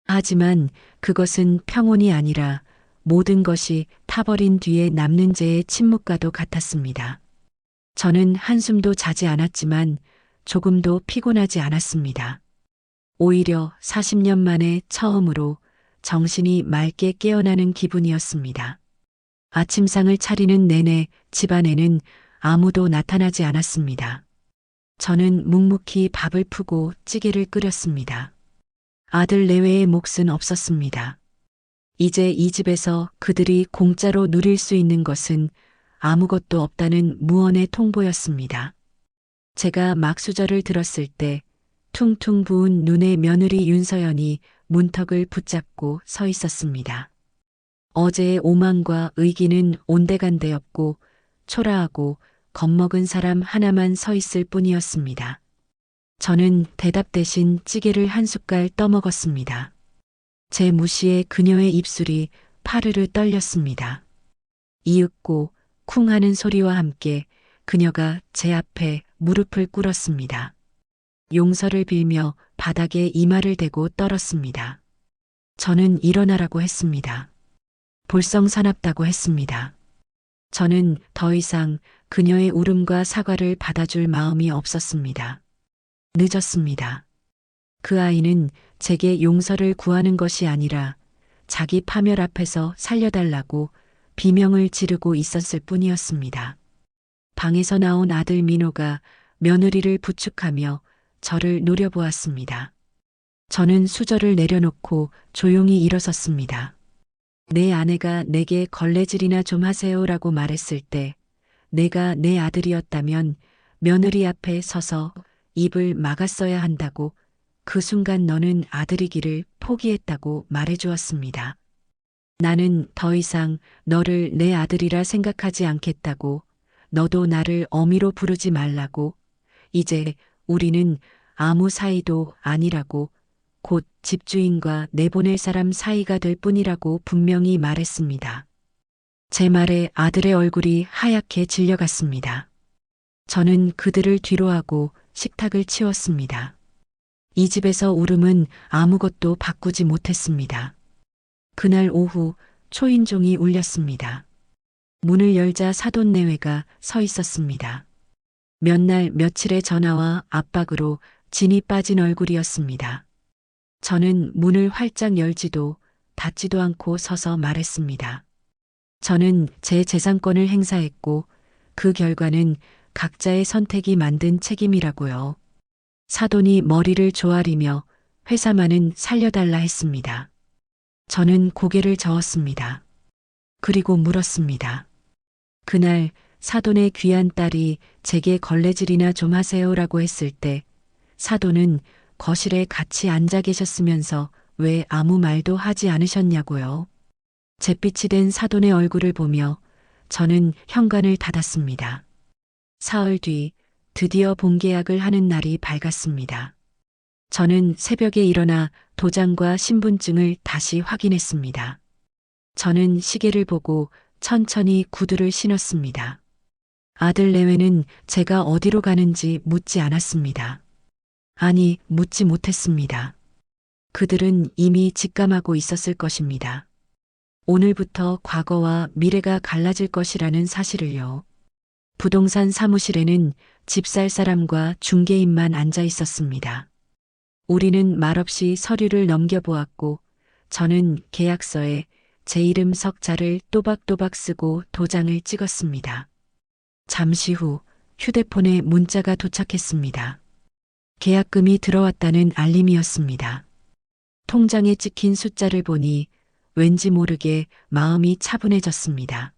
하지만 그것은 평온이 아니라 모든 것이 타버린 뒤에 남는 재의 침묵과도 같았습니다. 저는 한숨도 자지 않았지만 조금도 피곤하지 않았습니다. 오히려 40년 만에 처음으로 정신이 맑게 깨어나는 기분이었습니다. 아침상을 차리는 내내 집안에는 아무도 나타나지 않았습니다. 저는 묵묵히 밥을 푸고 찌개를 끓였습니다. 아들 내외의 몫은 없었습니다. 이제 이 집에서 그들이 공짜로 누릴 수 있는 것은 아무것도 없다는 무언의 통보였습니다. 제가 막수저를 들었을 때 퉁퉁 부은 눈의 며느리 윤서연이 문턱을 붙잡고 서 있었습니다. 어제의 오만과 의기는 온데간데였고 초라하고 겁먹은 사람 하나만 서 있을 뿐이었습니다. 저는 대답 대신 찌개를 한 숟갈 떠먹었습니다. 제 무시에 그녀의 입술이 파르르 떨렸습니다. 이윽고 쿵 하는 소리와 함께 그녀가 제 앞에 무릎을 꿇었습니다. 용서를 빌며 바닥에 이마를 대고 떨었습니다. 저는 일어나라고 했습니다. 볼썽사납다고 했습니다. 저는 더 이상 그녀의 울음과 사과를 받아줄 마음이 없었습니다. 늦었습니다. 그 아이는 제게 용서를 구하는 것이 아니라 자기 파멸 앞에서 살려달라고 비명을 지르고 있었을 뿐이었습니다. 방에서 나온 아들 민호가 며느리를 부축하며 저를 노려보았습니다. 저는 수저를 내려놓고 조용히 일어섰습니다. 내 아내가 내게 걸레질이나 좀 하세요라고 말했을 때 내가 내 아들이었다면 며느리 앞에 서서 입을 막았어야 한다고 그 순간 너는 아들이기를 포기했다고 말해주었습니다. 나는 더 이상 너를 내 아들이라 생각하지 않겠다고 너도 나를 어미로 부르지 말라고 이제 우리는 아무 사이도 아니라고 곧 집주인과 내보낼 사람 사이가 될 뿐이라고 분명히 말했습니다. 제 말에 아들의 얼굴이 하얗게 질려갔습니다. 저는 그들을 뒤로하고 식탁을 치웠습니다. 이 집에서 울음은 아무것도 바꾸지 못했습니다. 그날 오후 초인종이 울렸습니다. 문을 열자 사돈 내외가 서 있었습니다. 몇 날 며칠의 전화와 압박으로 진이 빠진 얼굴이었습니다. 저는 문을 활짝 열지도 닫지도 않고 서서 말했습니다. 저는 제 재산권을 행사했고 그 결과는 각자의 선택이 만든 책임이라고요. 사돈이 머리를 조아리며 회사만은 살려달라 했습니다. 저는 고개를 저었습니다. 그리고 물었습니다. 그날 사돈의 귀한 딸이 제게 걸레질이나 좀 하세요라고 했을 때 사돈은 거실에 같이 앉아 계셨으면서 왜 아무 말도 하지 않으셨냐고요. 잿빛이 된 사돈의 얼굴을 보며 저는 현관을 닫았습니다. 사흘 뒤 드디어 본계약을 하는 날이 밝았습니다. 저는 새벽에 일어나 도장과 신분증을 다시 확인했습니다. 저는 시계를 보고 천천히 구두를 신었습니다. 아들 내외는 제가 어디로 가는지 묻지 않았습니다. 아니, 묻지 못했습니다. 그들은 이미 직감하고 있었을 것입니다. 오늘부터 과거와 미래가 갈라질 것이라는 사실을요. 부동산 사무실에는 집 살 사람과 중개인만 앉아 있었습니다. 우리는 말없이 서류를 넘겨보았고 저는 계약서에 제 이름 석자를 또박또박 쓰고 도장을 찍었습니다. 잠시 후 휴대폰에 문자가 도착했습니다. 계약금이 들어왔다는 알림이었습니다. 통장에 찍힌 숫자를 보니 왠지 모르게 마음이 차분해졌습니다.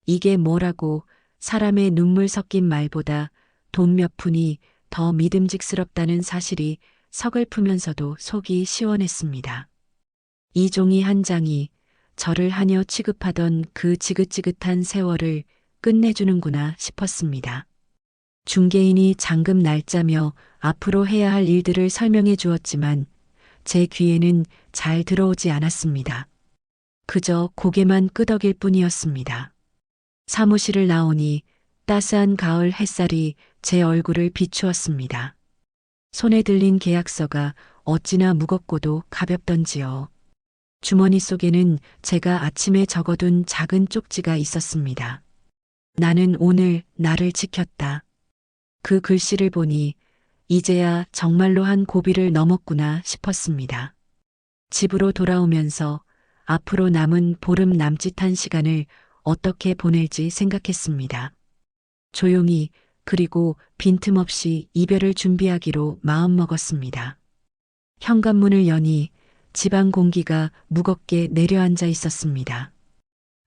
이게 뭐라고 사람의 눈물 섞인 말보다 돈 몇 푼이 더 믿음직스럽다는 사실이 서글프면서도 속이 시원했습니다. 이 종이 한 장이 저를 하녀 취급하던 그 지긋지긋한 세월을 끝내주는구나 싶었습니다. 중개인이 잔금 날짜며 앞으로 해야 할 일들을 설명해 주었지만 제 귀에는 잘 들어오지 않았습니다. 그저 고개만 끄덕일 뿐이었습니다. 사무실을 나오니 따스한 가을 햇살이 제 얼굴을 비추었습니다. 손에 들린 계약서가 어찌나 무겁고도 가볍던지요. 주머니 속에는 제가 아침에 적어둔 작은 쪽지가 있었습니다. 나는 오늘 나를 지켰다. 그 글씨를 보니 이제야 정말로 한 고비를 넘었구나 싶었습니다. 집으로 돌아오면서 앞으로 남은 보름 남짓한 시간을 어떻게 보낼지 생각했습니다. 조용히 그리고 빈틈없이 이별을 준비하기로 마음먹었습니다. 현관문을 여니 집안 공기가 무겁게 내려앉아 있었습니다.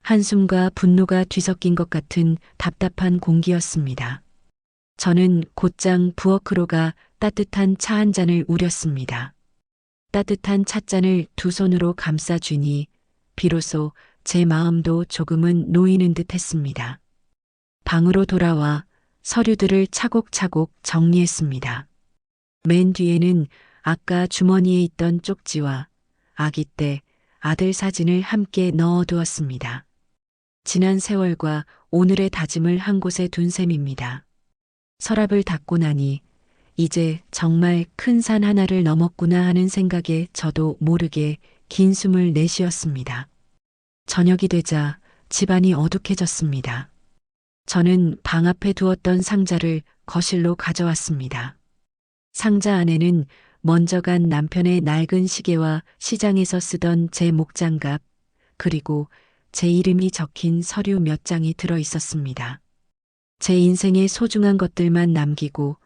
한숨과 분노가 뒤섞인 것 같은 답답한 공기였습니다. 저는 곧장 부엌으로 가 따뜻한 차 한 잔을 우렸습니다. 따뜻한 찻잔을 두 손으로 감싸 쥐니 비로소 제 마음도 조금은 놓이는 듯 했습니다. 방으로 돌아와 서류들을 차곡차곡 정리했습니다. 맨 뒤에는 아까 주머니에 있던 쪽지와 아기 때 아들 사진을 함께 넣어두었습니다. 지난 세월과 오늘의 다짐을 한 곳에 둔 셈입니다. 서랍을 닫고 나니 이제 정말 큰 산 하나를 넘었구나 하는 생각에 저도 모르게 긴 숨을 내쉬었습니다. 저녁이 되자 집안이 어둑해졌습니다. 저는 방 앞에 두었던 상자를 거실로 가져왔습니다. 상자 안에는 먼저 간 남편의 낡은 시계와 시장에서 쓰던 제 목장갑, 그리고 제 이름이 적힌 서류 몇 장이 들어 있었습니다. 제 인생의 소중한 것들만 남기고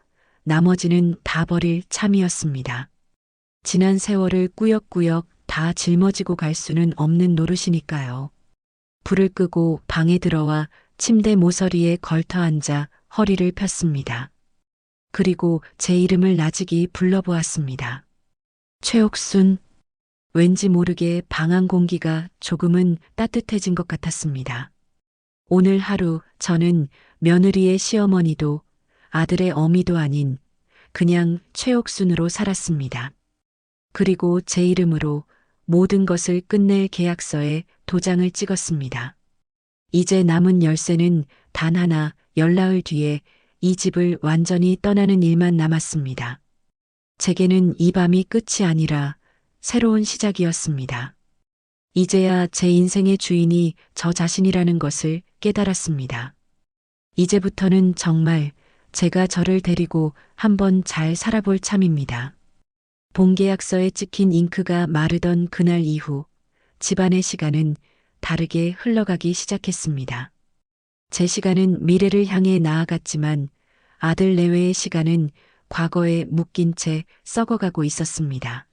나머지는 다 버릴 참이었습니다. 지난 세월을 꾸역꾸역 다 짊어지고 갈 수는 없는 노릇이니까요. 불을 끄고 방에 들어와 침대 모서리에 걸터 앉아 허리를 폈습니다. 그리고 제 이름을 나직이 불러보았습니다. 최옥순. 왠지 모르게 방 안 공기가 조금은 따뜻해진 것 같았습니다. 오늘 하루 저는 며느리의 시어머니도 아들의 어미도 아닌 그냥 최옥순으로 살았습니다. 그리고 제 이름으로 모든 것을 끝낼 계약서에 도장을 찍었습니다. 이제 남은 열쇠는 단 하나, 열나흘 뒤에 이 집을 완전히 떠나는 일만 남았습니다. 제게는 이 밤이 끝이 아니라 새로운 시작이었습니다. 이제야 제 인생의 주인이 저 자신이라는 것을 깨달았습니다. 이제부터는 정말 제가 저를 데리고 한번 잘 살아볼 참입니다. 본계약서에 찍힌 잉크가 마르던 그날 이후 집안의 시간은 다르게 흘러가기 시작했습니다. 제 시간은 미래를 향해 나아갔지만 아들 내외의 시간은 과거에 묶인 채 썩어가고 있었습니다.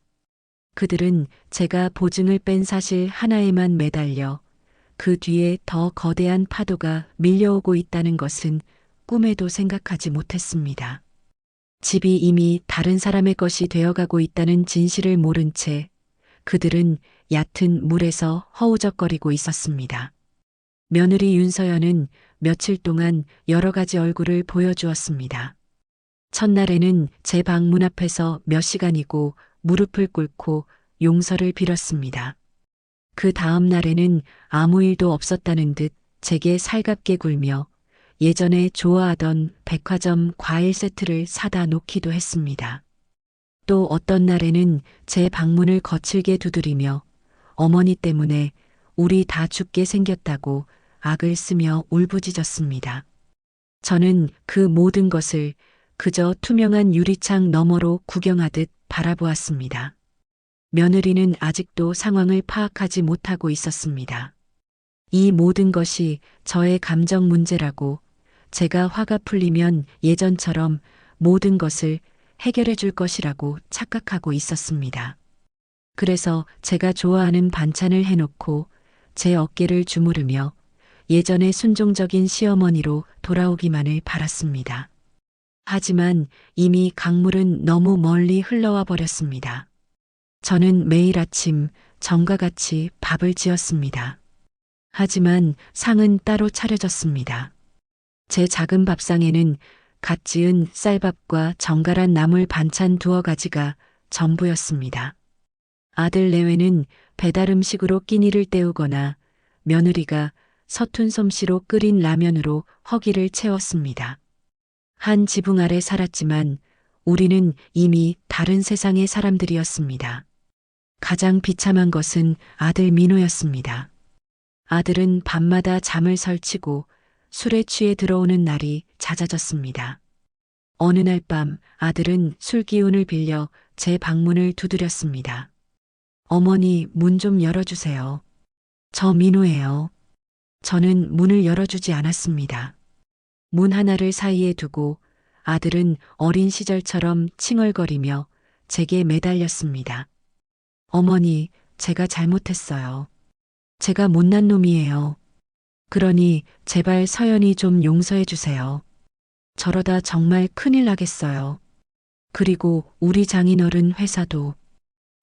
그들은 제가 보증을 뺀 사실 하나에만 매달려 그 뒤에 더 거대한 파도가 밀려오고 있다는 것은 꿈에도 생각하지 못했습니다. 집이 이미 다른 사람의 것이 되어가고 있다는 진실을 모른 채 그들은 얕은 물에서 허우적거리고 있었습니다. 며느리 윤서연은 며칠 동안 여러 가지 얼굴을 보여주었습니다. 첫날에는 제 방문 앞에서 몇 시간이고 무릎을 꿇고 용서를 빌었습니다. 그 다음 날에는 아무 일도 없었다는 듯 제게 살갑게 굴며 예전에 좋아하던 백화점 과일 세트를 사다 놓기도 했습니다. 또 어떤 날에는 제 방문을 거칠게 두드리며 어머니 때문에 우리 다 죽게 생겼다고 악을 쓰며 울부짖었습니다. 저는 그 모든 것을 그저 투명한 유리창 너머로 구경하듯 바라보았습니다. 며느리는 아직도 상황을 파악하지 못하고 있었습니다. 이 모든 것이 저의 감정 문제라고 제가 화가 풀리면 예전처럼 모든 것을 해결해 줄 것이라고 착각하고 있었습니다. 그래서 제가 좋아하는 반찬을 해놓고 제 어깨를 주무르며 예전의 순종적인 시어머니로 돌아오기만을 바랐습니다. 하지만 이미 강물은 너무 멀리 흘러와 버렸습니다. 저는 매일 아침 전과 같이 밥을 지었습니다. 하지만 상은 따로 차려졌습니다. 제 작은 밥상에는 갓 지은 쌀밥과 정갈한 나물 반찬 2가지가 전부였습니다. 아들 내외는 배달 음식으로 끼니를 때우거나 며느리가 서툰 솜씨로 끓인 라면으로 허기를 채웠습니다. 한 지붕 아래 살았지만 우리는 이미 다른 세상의 사람들이었습니다. 가장 비참한 것은 아들 민호였습니다. 아들은 밤마다 잠을 설치고 술에 취해 들어오는 날이 잦아졌습니다. 어느 날 밤 아들은 술 기운을 빌려 제 방문을 두드렸습니다. 어머니, 문 좀 열어주세요. 저 민호예요. 저는 문을 열어주지 않았습니다. 문 하나를 사이에 두고 아들은 어린 시절처럼 칭얼거리며 제게 매달렸습니다. 어머니, 제가 잘못했어요. 제가 못난 놈이에요. 그러니 제발 서연이 좀 용서해 주세요. 저러다 정말 큰일 나겠어요. 그리고 우리 장인어른 회사도.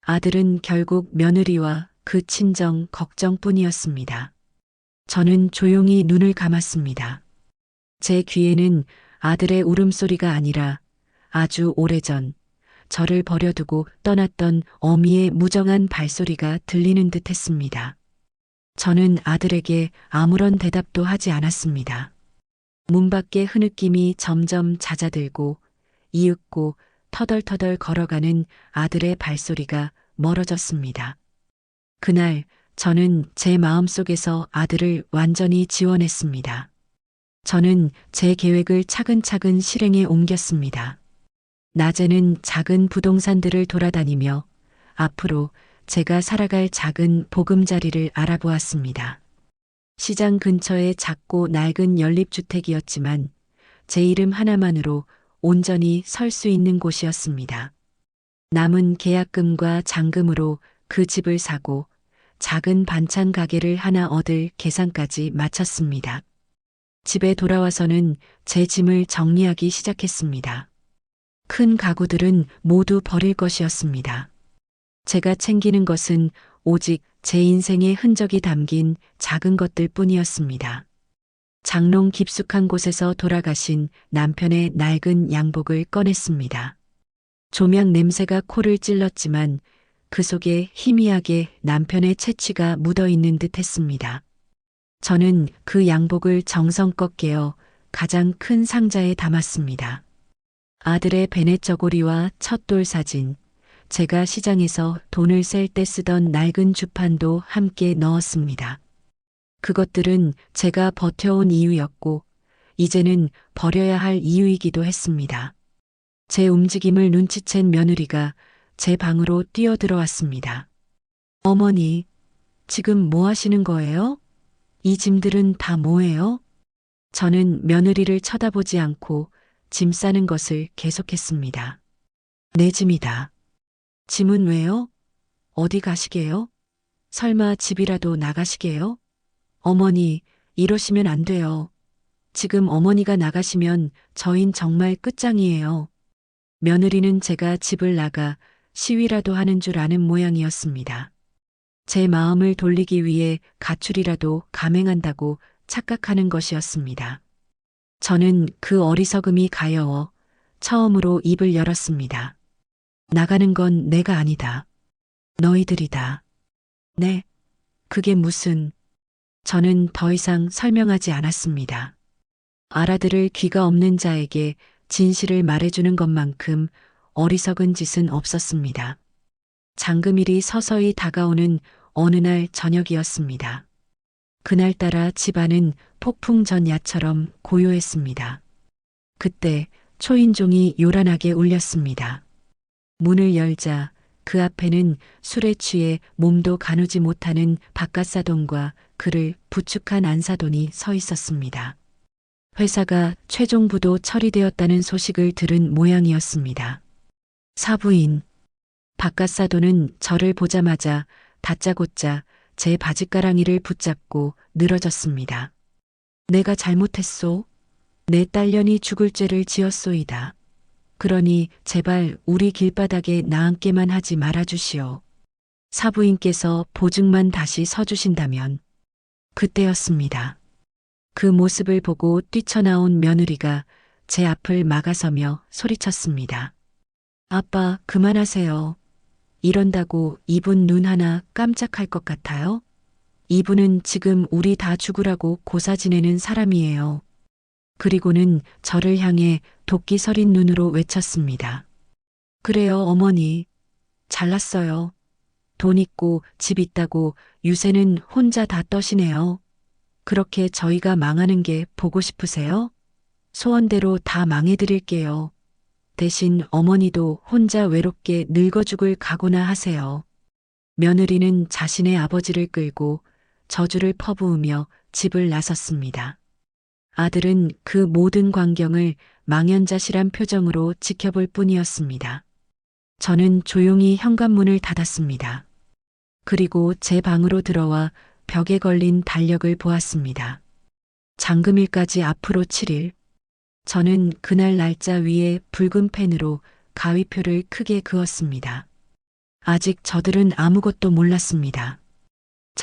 아들은 결국 며느리와 그 친정 걱정뿐이었습니다. 저는 조용히 눈을 감았습니다. 제 귀에는 아들의 울음소리가 아니라 아주 오래전 저를 버려두고 떠났던 어미의 무정한 발소리가 들리는 듯 했습니다. 저는 아들에게 아무런 대답도 하지 않았습니다. 문 밖의 흐느낌이 점점 잦아들고 이윽고 터덜터덜 걸어가는 아들의 발소리가 멀어졌습니다. 그날 저는 제 마음속에서 아들을 완전히 지워냈습니다. 저는 제 계획을 차근차근 실행에 옮겼습니다. 낮에는 작은 부동산들을 돌아다니며 앞으로 제가 살아갈 작은 보금자리를 알아보았습니다. 시장 근처의 작고 낡은 연립주택이었지만 제 이름 하나만으로 온전히 설 수 있는 곳이었습니다. 남은 계약금과 잔금으로 그 집을 사고 작은 반찬 가게를 하나 얻을 계산까지 마쳤습니다. 집에 돌아와서는 제 짐을 정리하기 시작했습니다. 큰 가구들은 모두 버릴 것이었습니다. 제가 챙기는 것은 오직 제 인생의 흔적이 담긴 작은 것들 뿐이었습니다. 장롱 깊숙한 곳에서 돌아가신 남편의 낡은 양복을 꺼냈습니다. 조명 냄새가 코를 찔렀지만 그 속에 희미하게 남편의 채취가 묻어있는 듯 했습니다. 저는 그 양복을 정성껏 깨어 가장 큰 상자에 담았습니다. 아들의 베넷 저고리와 첫돌 사진, 제가 시장에서 돈을 셀 때 쓰던 낡은 주판도 함께 넣었습니다. 그것들은 제가 버텨온 이유였고, 이제는 버려야 할 이유이기도 했습니다. 제 움직임을 눈치챈 며느리가 제 방으로 뛰어들어왔습니다. 어머니, 지금 뭐 하시는 거예요? 이 짐들은 다 뭐예요? 저는 며느리를 쳐다보지 않고 짐 싸는 것을 계속했습니다. 내 짐이다. 짐은 왜요? 어디 가시게요? 설마 집이라도 나가시게요? 어머니, 이러시면 안 돼요. 지금 어머니가 나가시면 저흰 정말 끝장이에요. 며느리는 제가 집을 나가 시위라도 하는 줄 아는 모양이었습니다. 제 마음을 돌리기 위해 가출이라도 감행한다고 착각하는 것이었습니다. 저는 그 어리석음이 가여워 처음으로 입을 열었습니다. 나가는 건 내가 아니다. 너희들이다. 네, 그게 무슨... 저는 더 이상 설명하지 않았습니다. 알아들을 귀가 없는 자에게 진실을 말해주는 것만큼 어리석은 짓은 없었습니다. 잔금일이 서서히 다가오는 어느 날 저녁이었습니다. 그날따라 집안은 폭풍 전야처럼 고요했습니다. 그때 초인종이 요란하게 울렸습니다. 문을 열자 그 앞에는 술에 취해 몸도 가누지 못하는 박갓사돈과 그를 부축한 안사돈이 서 있었습니다. 회사가 최종 부도 처리되었다는 소식을 들은 모양이었습니다. 사부인, 박갓사돈은 저를 보자마자 다짜고짜 제 바짓가랑이를 붙잡고 늘어졌습니다. 내가 잘못했소. 내 딸년이 죽을 죄를 지었소이다. 그러니 제발 우리 길바닥에 나앉게만 하지 말아주시오. 사부인께서 보증만 다시 서주신다면. 그때였습니다. 그 모습을 보고 뛰쳐나온 며느리가 제 앞을 막아서며 소리쳤습니다. 아빠, 그만하세요. 이런다고 이분 눈 하나 깜짝할 것 같아요? 이분은 지금 우리 다 죽으라고 고사 지내는 사람이에요. 그리고는 저를 향해 도끼 서린 눈으로 외쳤습니다. 그래요, 어머니. 잘났어요. 돈 있고 집 있다고 유세는 혼자 다 떠시네요. 그렇게 저희가 망하는 게 보고 싶으세요? 소원대로 다 망해드릴게요. 대신 어머니도 혼자 외롭게 늙어 죽을 각오나 하세요. 며느리는 자신의 아버지를 끌고 저주를 퍼부으며 집을 나섰습니다. 아들은 그 모든 광경을 망연자실한 표정으로 지켜볼 뿐이었습니다. 저는 조용히 현관문을 닫았습니다. 그리고 제 방으로 들어와 벽에 걸린 달력을 보았습니다. 잔금일까지 앞으로 7일. 저는 그날 날짜 위에 붉은 펜으로 가위표를 크게 그었습니다. 아직 저들은 아무것도 몰랐습니다.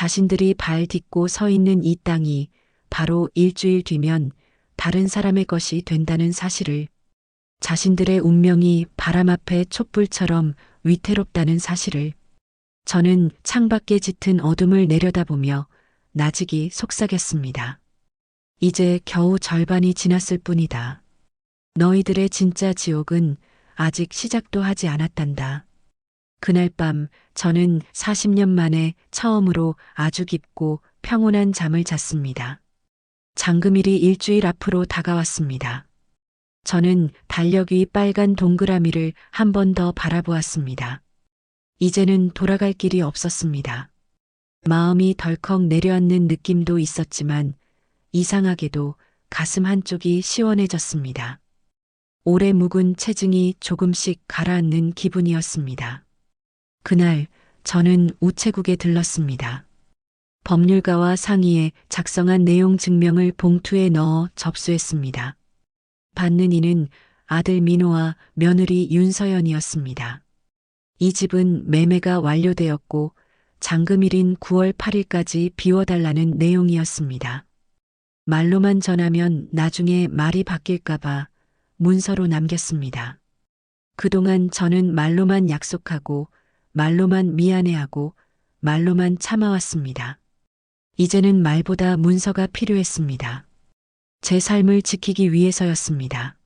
자신들이 발 딛고 서 있는 이 땅이 바로 일주일 뒤면 다른 사람의 것이 된다는 사실을, 자신들의 운명이 바람 앞에 촛불처럼 위태롭다는 사실을, 저는 창밖에 짙은 어둠을 내려다보며 나직이 속삭였습니다. 이제 겨우 절반이 지났을 뿐이다. 너희들의 진짜 지옥은 아직 시작도 하지 않았단다. 그날 밤 저는 40년 만에 처음으로 아주 깊고 평온한 잠을 잤습니다. 장금일이 일주일 앞으로 다가왔습니다. 저는 달력 위 빨간 동그라미를 한 번 더 바라보았습니다. 이제는 돌아갈 길이 없었습니다. 마음이 덜컥 내려앉는 느낌도 있었지만 이상하게도 가슴 한쪽이 시원해졌습니다. 오래 묵은 체증이 조금씩 가라앉는 기분이었습니다. 그날 저는 우체국에 들렀습니다. 법률가와 상의에 작성한 내용 증명을 봉투에 넣어 접수했습니다. 받는 이는 아들 민호와 며느리 윤서연이었습니다. 이 집은 매매가 완료되었고 장금일인 9월 8일까지 비워달라는 내용이었습니다. 말로만 전하면 나중에 말이 바뀔까봐 문서로 남겼습니다. 그동안 저는 말로만 약속하고 말로만 미안해하고 말로만 참아왔습니다. 이제는 말보다 문서가 필요했습니다. 제 삶을 지키기 위해서였습니다.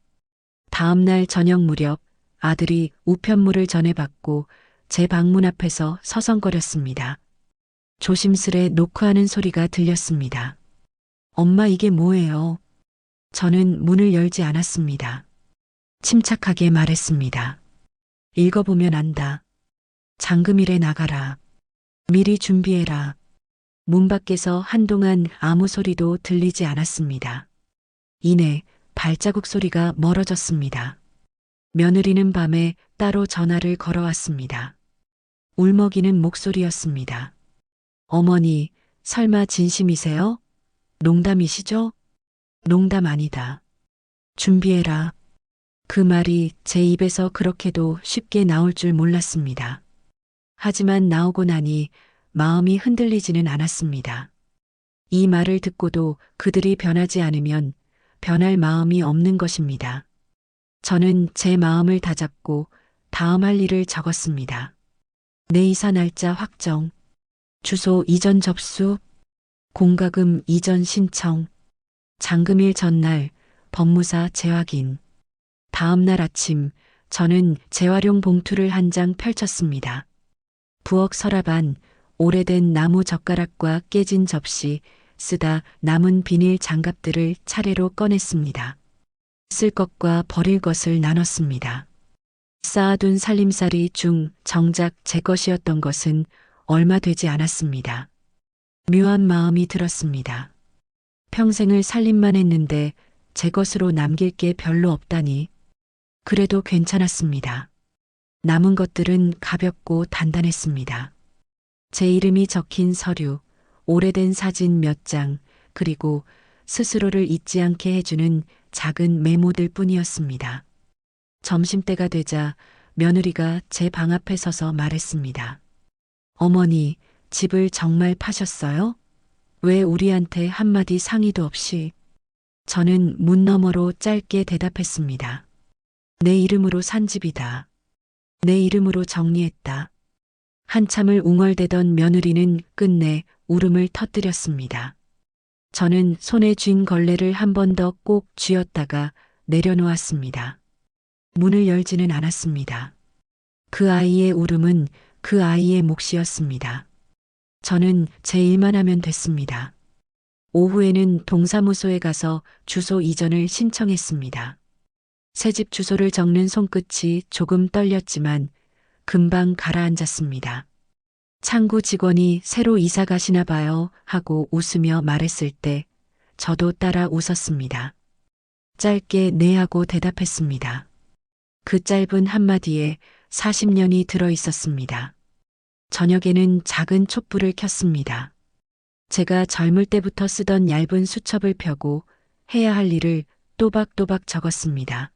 다음 날 저녁 무렵 아들이 우편물을 전해받고 제 방문 앞에서 서성거렸습니다. 조심스레 노크하는 소리가 들렸습니다. 엄마, 이게 뭐예요? 저는 문을 열지 않았습니다. 침착하게 말했습니다. 읽어보면 안다. 장금일에 나가라. 미리 준비해라. 문 밖에서 한동안 아무 소리도 들리지 않았습니다. 이내 발자국 소리가 멀어졌습니다. 며느리는 밤에 따로 전화를 걸어왔습니다. 울먹이는 목소리였습니다. 어머니, 설마 진심이세요? 농담이시죠? 농담 아니다. 준비해라. 그 말이 제 입에서 그렇게도 쉽게 나올 줄 몰랐습니다. 하지만 나오고 나니 마음이 흔들리지는 않았습니다. 이 말을 듣고도 그들이 변하지 않으면 변할 마음이 없는 것입니다. 저는 제 마음을 다잡고 다음 할 일을 적었습니다. 내 이사 날짜 확정, 주소 이전 접수, 공과금 이전 신청, 장금일 전날 법무사 재확인. 다음 날 아침 저는 재활용 봉투를 한 장 펼쳤습니다. 부엌 서랍 안 오래된 나무 젓가락과 깨진 접시, 쓰다 남은 비닐 장갑들을 차례로 꺼냈습니다. 쓸 것과 버릴 것을 나눴습니다. 쌓아둔 살림살이 중 정작 제 것이었던 것은 얼마 되지 않았습니다. 묘한 마음이 들었습니다. 평생을 살림만 했는데 제 것으로 남길 게 별로 없다니. 그래도 괜찮았습니다. 남은 것들은 가볍고 단단했습니다. 제 이름이 적힌 서류, 오래된 사진 몇 장, 그리고 스스로를 잊지 않게 해주는 작은 메모들 뿐이었습니다. 점심때가 되자 며느리가 제 방 앞에 서서 말했습니다. 어머니, 집을 정말 파셨어요? 왜 우리한테 한마디 상의도 없이? 저는 문 너머로 짧게 대답했습니다. 내 이름으로 산 집이다. 내 이름으로 정리했다. 한참을 웅얼대던 며느리는 끝내 울음을 터뜨렸습니다. 저는 손에 쥔 걸레를 한 번 더 꼭 쥐었다가 내려놓았습니다. 문을 열지는 않았습니다. 그 아이의 울음은 그 아이의 몫이었습니다. 저는 제 일만 하면 됐습니다. 오후에는 동사무소에 가서 주소 이전을 신청했습니다. 새집 주소를 적는 손끝이 조금 떨렸지만 금방 가라앉았습니다. 창구 직원이 새로 이사 가시나 봐요 하고 웃으며 말했을 때 저도 따라 웃었습니다. 짧게 네 하고 대답했습니다. 그 짧은 한마디에 40년이 들어 있었습니다. 저녁에는 작은 촛불을 켰습니다. 제가 젊을 때부터 쓰던 얇은 수첩을 펴고 해야 할 일을 또박또박 적었습니다.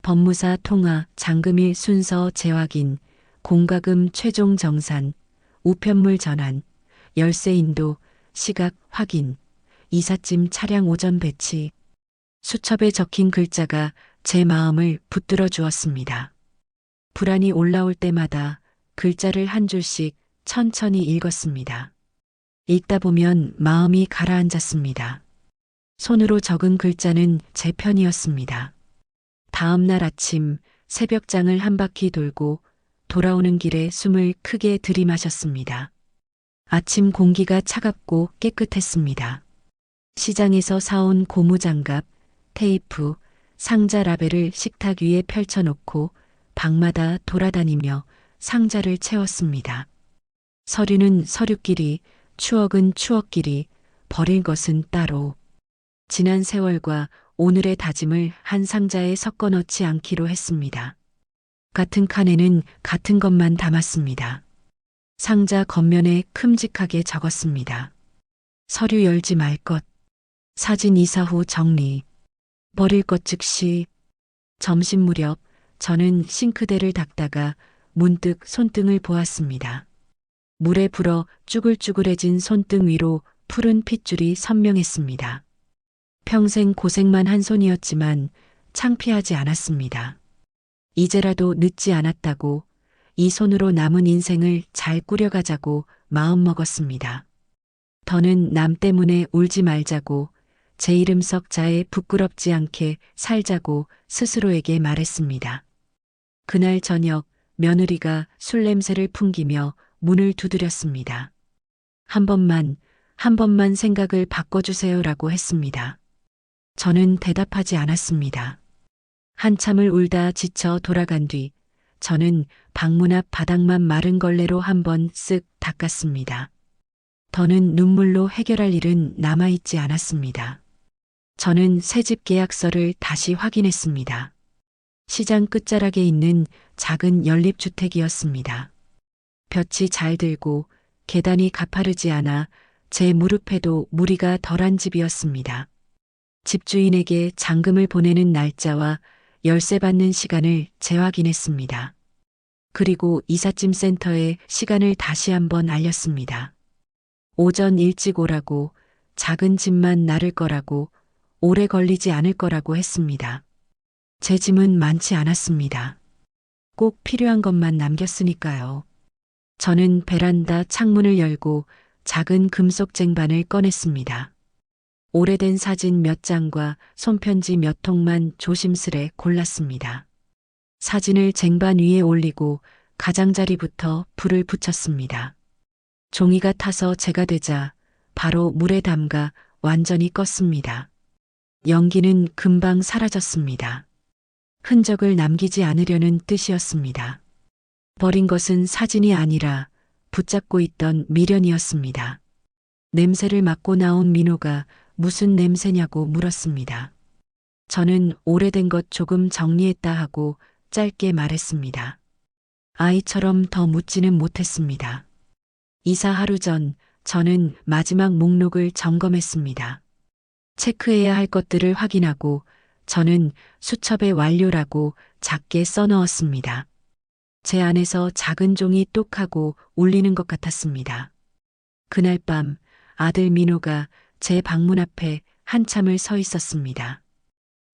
법무사 통화, 장금일 순서 재확인, 공과금 최종 정산, 우편물 전환, 열쇠 인도, 시각 확인, 이삿짐 차량 오전 배치. 수첩에 적힌 글자가 제 마음을 붙들어 주었습니다. 불안이 올라올 때마다 글자를 한 줄씩 천천히 읽었습니다. 읽다 보면 마음이 가라앉았습니다. 손으로 적은 글자는 제 편이었습니다. 다음 날 아침 새벽장을 한 바퀴 돌고 돌아오는 길에 숨을 크게 들이마셨습니다. 아침 공기가 차갑고 깨끗했습니다. 시장에서 사온 고무장갑, 테이프, 상자 라벨을 식탁 위에 펼쳐놓고 방마다 돌아다니며 상자를 채웠습니다. 서류는 서류끼리, 추억은 추억끼리, 버릴 것은 따로. 지난 세월과 오늘의 다짐을 한 상자에 섞어 넣지 않기로 했습니다. 같은 칸에는 같은 것만 담았습니다. 상자 겉면에 큼직하게 적었습니다. 서류 열지 말 것. 사진 이사 후 정리. 버릴 것 즉시. 점심 무렵 저는 싱크대를 닦다가 문득 손등을 보았습니다. 물에 불어 쭈글쭈글해진 손등 위로 푸른 핏줄이 선명했습니다. 평생 고생만 한 손이었지만 창피하지 않았습니다. 이제라도 늦지 않았다고, 이 손으로 남은 인생을 잘 꾸려가자고 마음먹었습니다. 더는 남 때문에 울지 말자고, 제 이름 석자에 부끄럽지 않게 살자고 스스로에게 말했습니다. 그날 저녁 며느리가 술 냄새를 풍기며 문을 두드렸습니다. 한 번만 생각을 바꿔주세요라고 했습니다. 저는 대답하지 않았습니다. 한참을 울다 지쳐 돌아간 뒤 저는 방문 앞 바닥만 마른 걸레로 한번 쓱 닦았습니다. 더는 눈물로 해결할 일은 남아있지 않았습니다. 저는 새집 계약서를 다시 확인했습니다. 시장 끝자락에 있는 작은 연립주택이었습니다. 볕이 잘 들고 계단이 가파르지 않아 제 무릎에도 무리가 덜한 집이었습니다. 집주인에게 잔금을 보내는 날짜와 열쇠 받는 시간을 재확인했습니다. 그리고 이삿짐 센터에 시간을 다시 한번 알렸습니다. 오전 일찍 오라고, 작은 짐만 나를 거라고, 오래 걸리지 않을 거라고 했습니다. 제 짐은 많지 않았습니다. 꼭 필요한 것만 남겼으니까요. 저는 베란다 창문을 열고 작은 금속 쟁반을 꺼냈습니다. 오래된 사진 몇 장과 손편지 몇 통만 조심스레 골랐습니다. 사진을 쟁반 위에 올리고 가장자리부터 불을 붙였습니다. 종이가 타서 재가 되자 바로 물에 담가 완전히 껐습니다. 연기는 금방 사라졌습니다. 흔적을 남기지 않으려는 뜻이었습니다. 버린 것은 사진이 아니라 붙잡고 있던 미련이었습니다. 냄새를 맡고 나온 민호가 무슨 냄새냐고 물었습니다. 저는 오래된 것 조금 정리했다 하고 짧게 말했습니다. 아이처럼 더 묻지는 못했습니다. 이사 하루 전 저는 마지막 목록을 점검했습니다. 체크해야 할 것들을 확인하고 저는 수첩에 완료라고 작게 써넣었습니다. 제 안에서 작은 종이 똑하고 울리는 것 같았습니다. 그날 밤 아들 민호가 제 방문 앞에 한참을 서 있었습니다.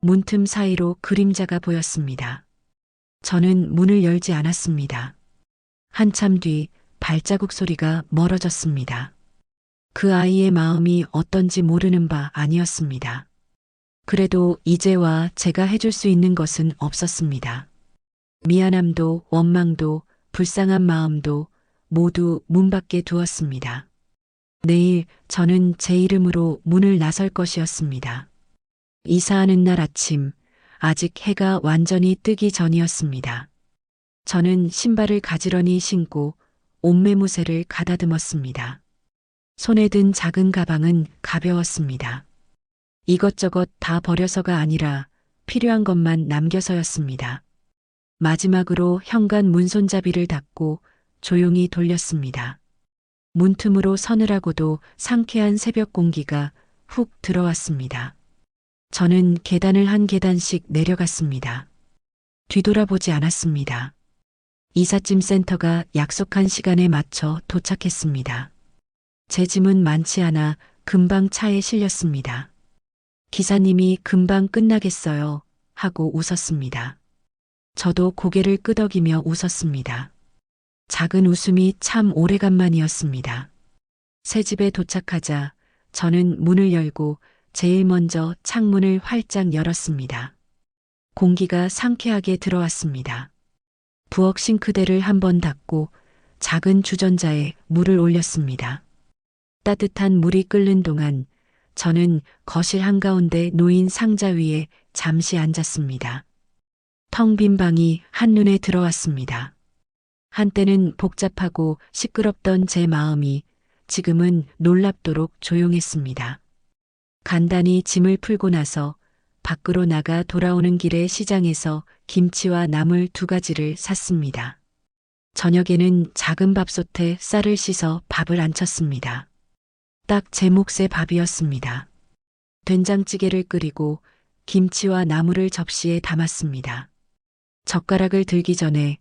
문틈 사이로 그림자가 보였습니다. 저는 문을 열지 않았습니다. 한참 뒤 발자국 소리가 멀어졌습니다. 그 아이의 마음이 어떤지 모르는 바 아니었습니다. 그래도 이제와 제가 해줄 수 있는 것은 없었습니다. 미안함도 원망도 불쌍한 마음도 모두 문 밖에 두었습니다. 내일 저는 제 이름으로 문을 나설 것이었습니다. 이사하는 날 아침, 아직 해가 완전히 뜨기 전이었습니다. 저는 신발을 가지런히 신고 옷매무새를 가다듬었습니다. 손에 든 작은 가방은 가벼웠습니다. 이것저것 다 버려서가 아니라 필요한 것만 남겨서였습니다. 마지막으로 현관 문손잡이를 닫고 조용히 돌렸습니다. 문틈으로 서늘하고도 상쾌한 새벽 공기가 훅 들어왔습니다. 저는 계단을 한 계단씩 내려갔습니다. 뒤돌아보지 않았습니다. 이삿짐 센터가 약속한 시간에 맞춰 도착했습니다. 제 짐은 많지 않아 금방 차에 실렸습니다. 기사님이 금방 끝나겠어요 하고 웃었습니다. 저도 고개를 끄덕이며 웃었습니다. 작은 웃음이 참 오래간만이었습니다. 새 집에 도착하자 저는 문을 열고 제일 먼저 창문을 활짝 열었습니다. 공기가 상쾌하게 들어왔습니다. 부엌 싱크대를 한번 닫고 작은 주전자에 물을 올렸습니다. 따뜻한 물이 끓는 동안 저는 거실 한가운데 놓인 상자 위에 잠시 앉았습니다. 텅 빈 방이 한눈에 들어왔습니다. 한때는 복잡하고 시끄럽던 제 마음이 지금은 놀랍도록 조용했습니다. 간단히 짐을 풀고 나서 밖으로 나가 돌아오는 길에 시장에서 김치와 나물 2가지를 샀습니다. 저녁에는 작은 밥솥에 쌀을 씻어 밥을 안쳤습니다. 딱 제 몫의 밥이었습니다. 된장찌개를 끓이고 김치와 나물을 접시에 담았습니다. 젓가락을 들기 전에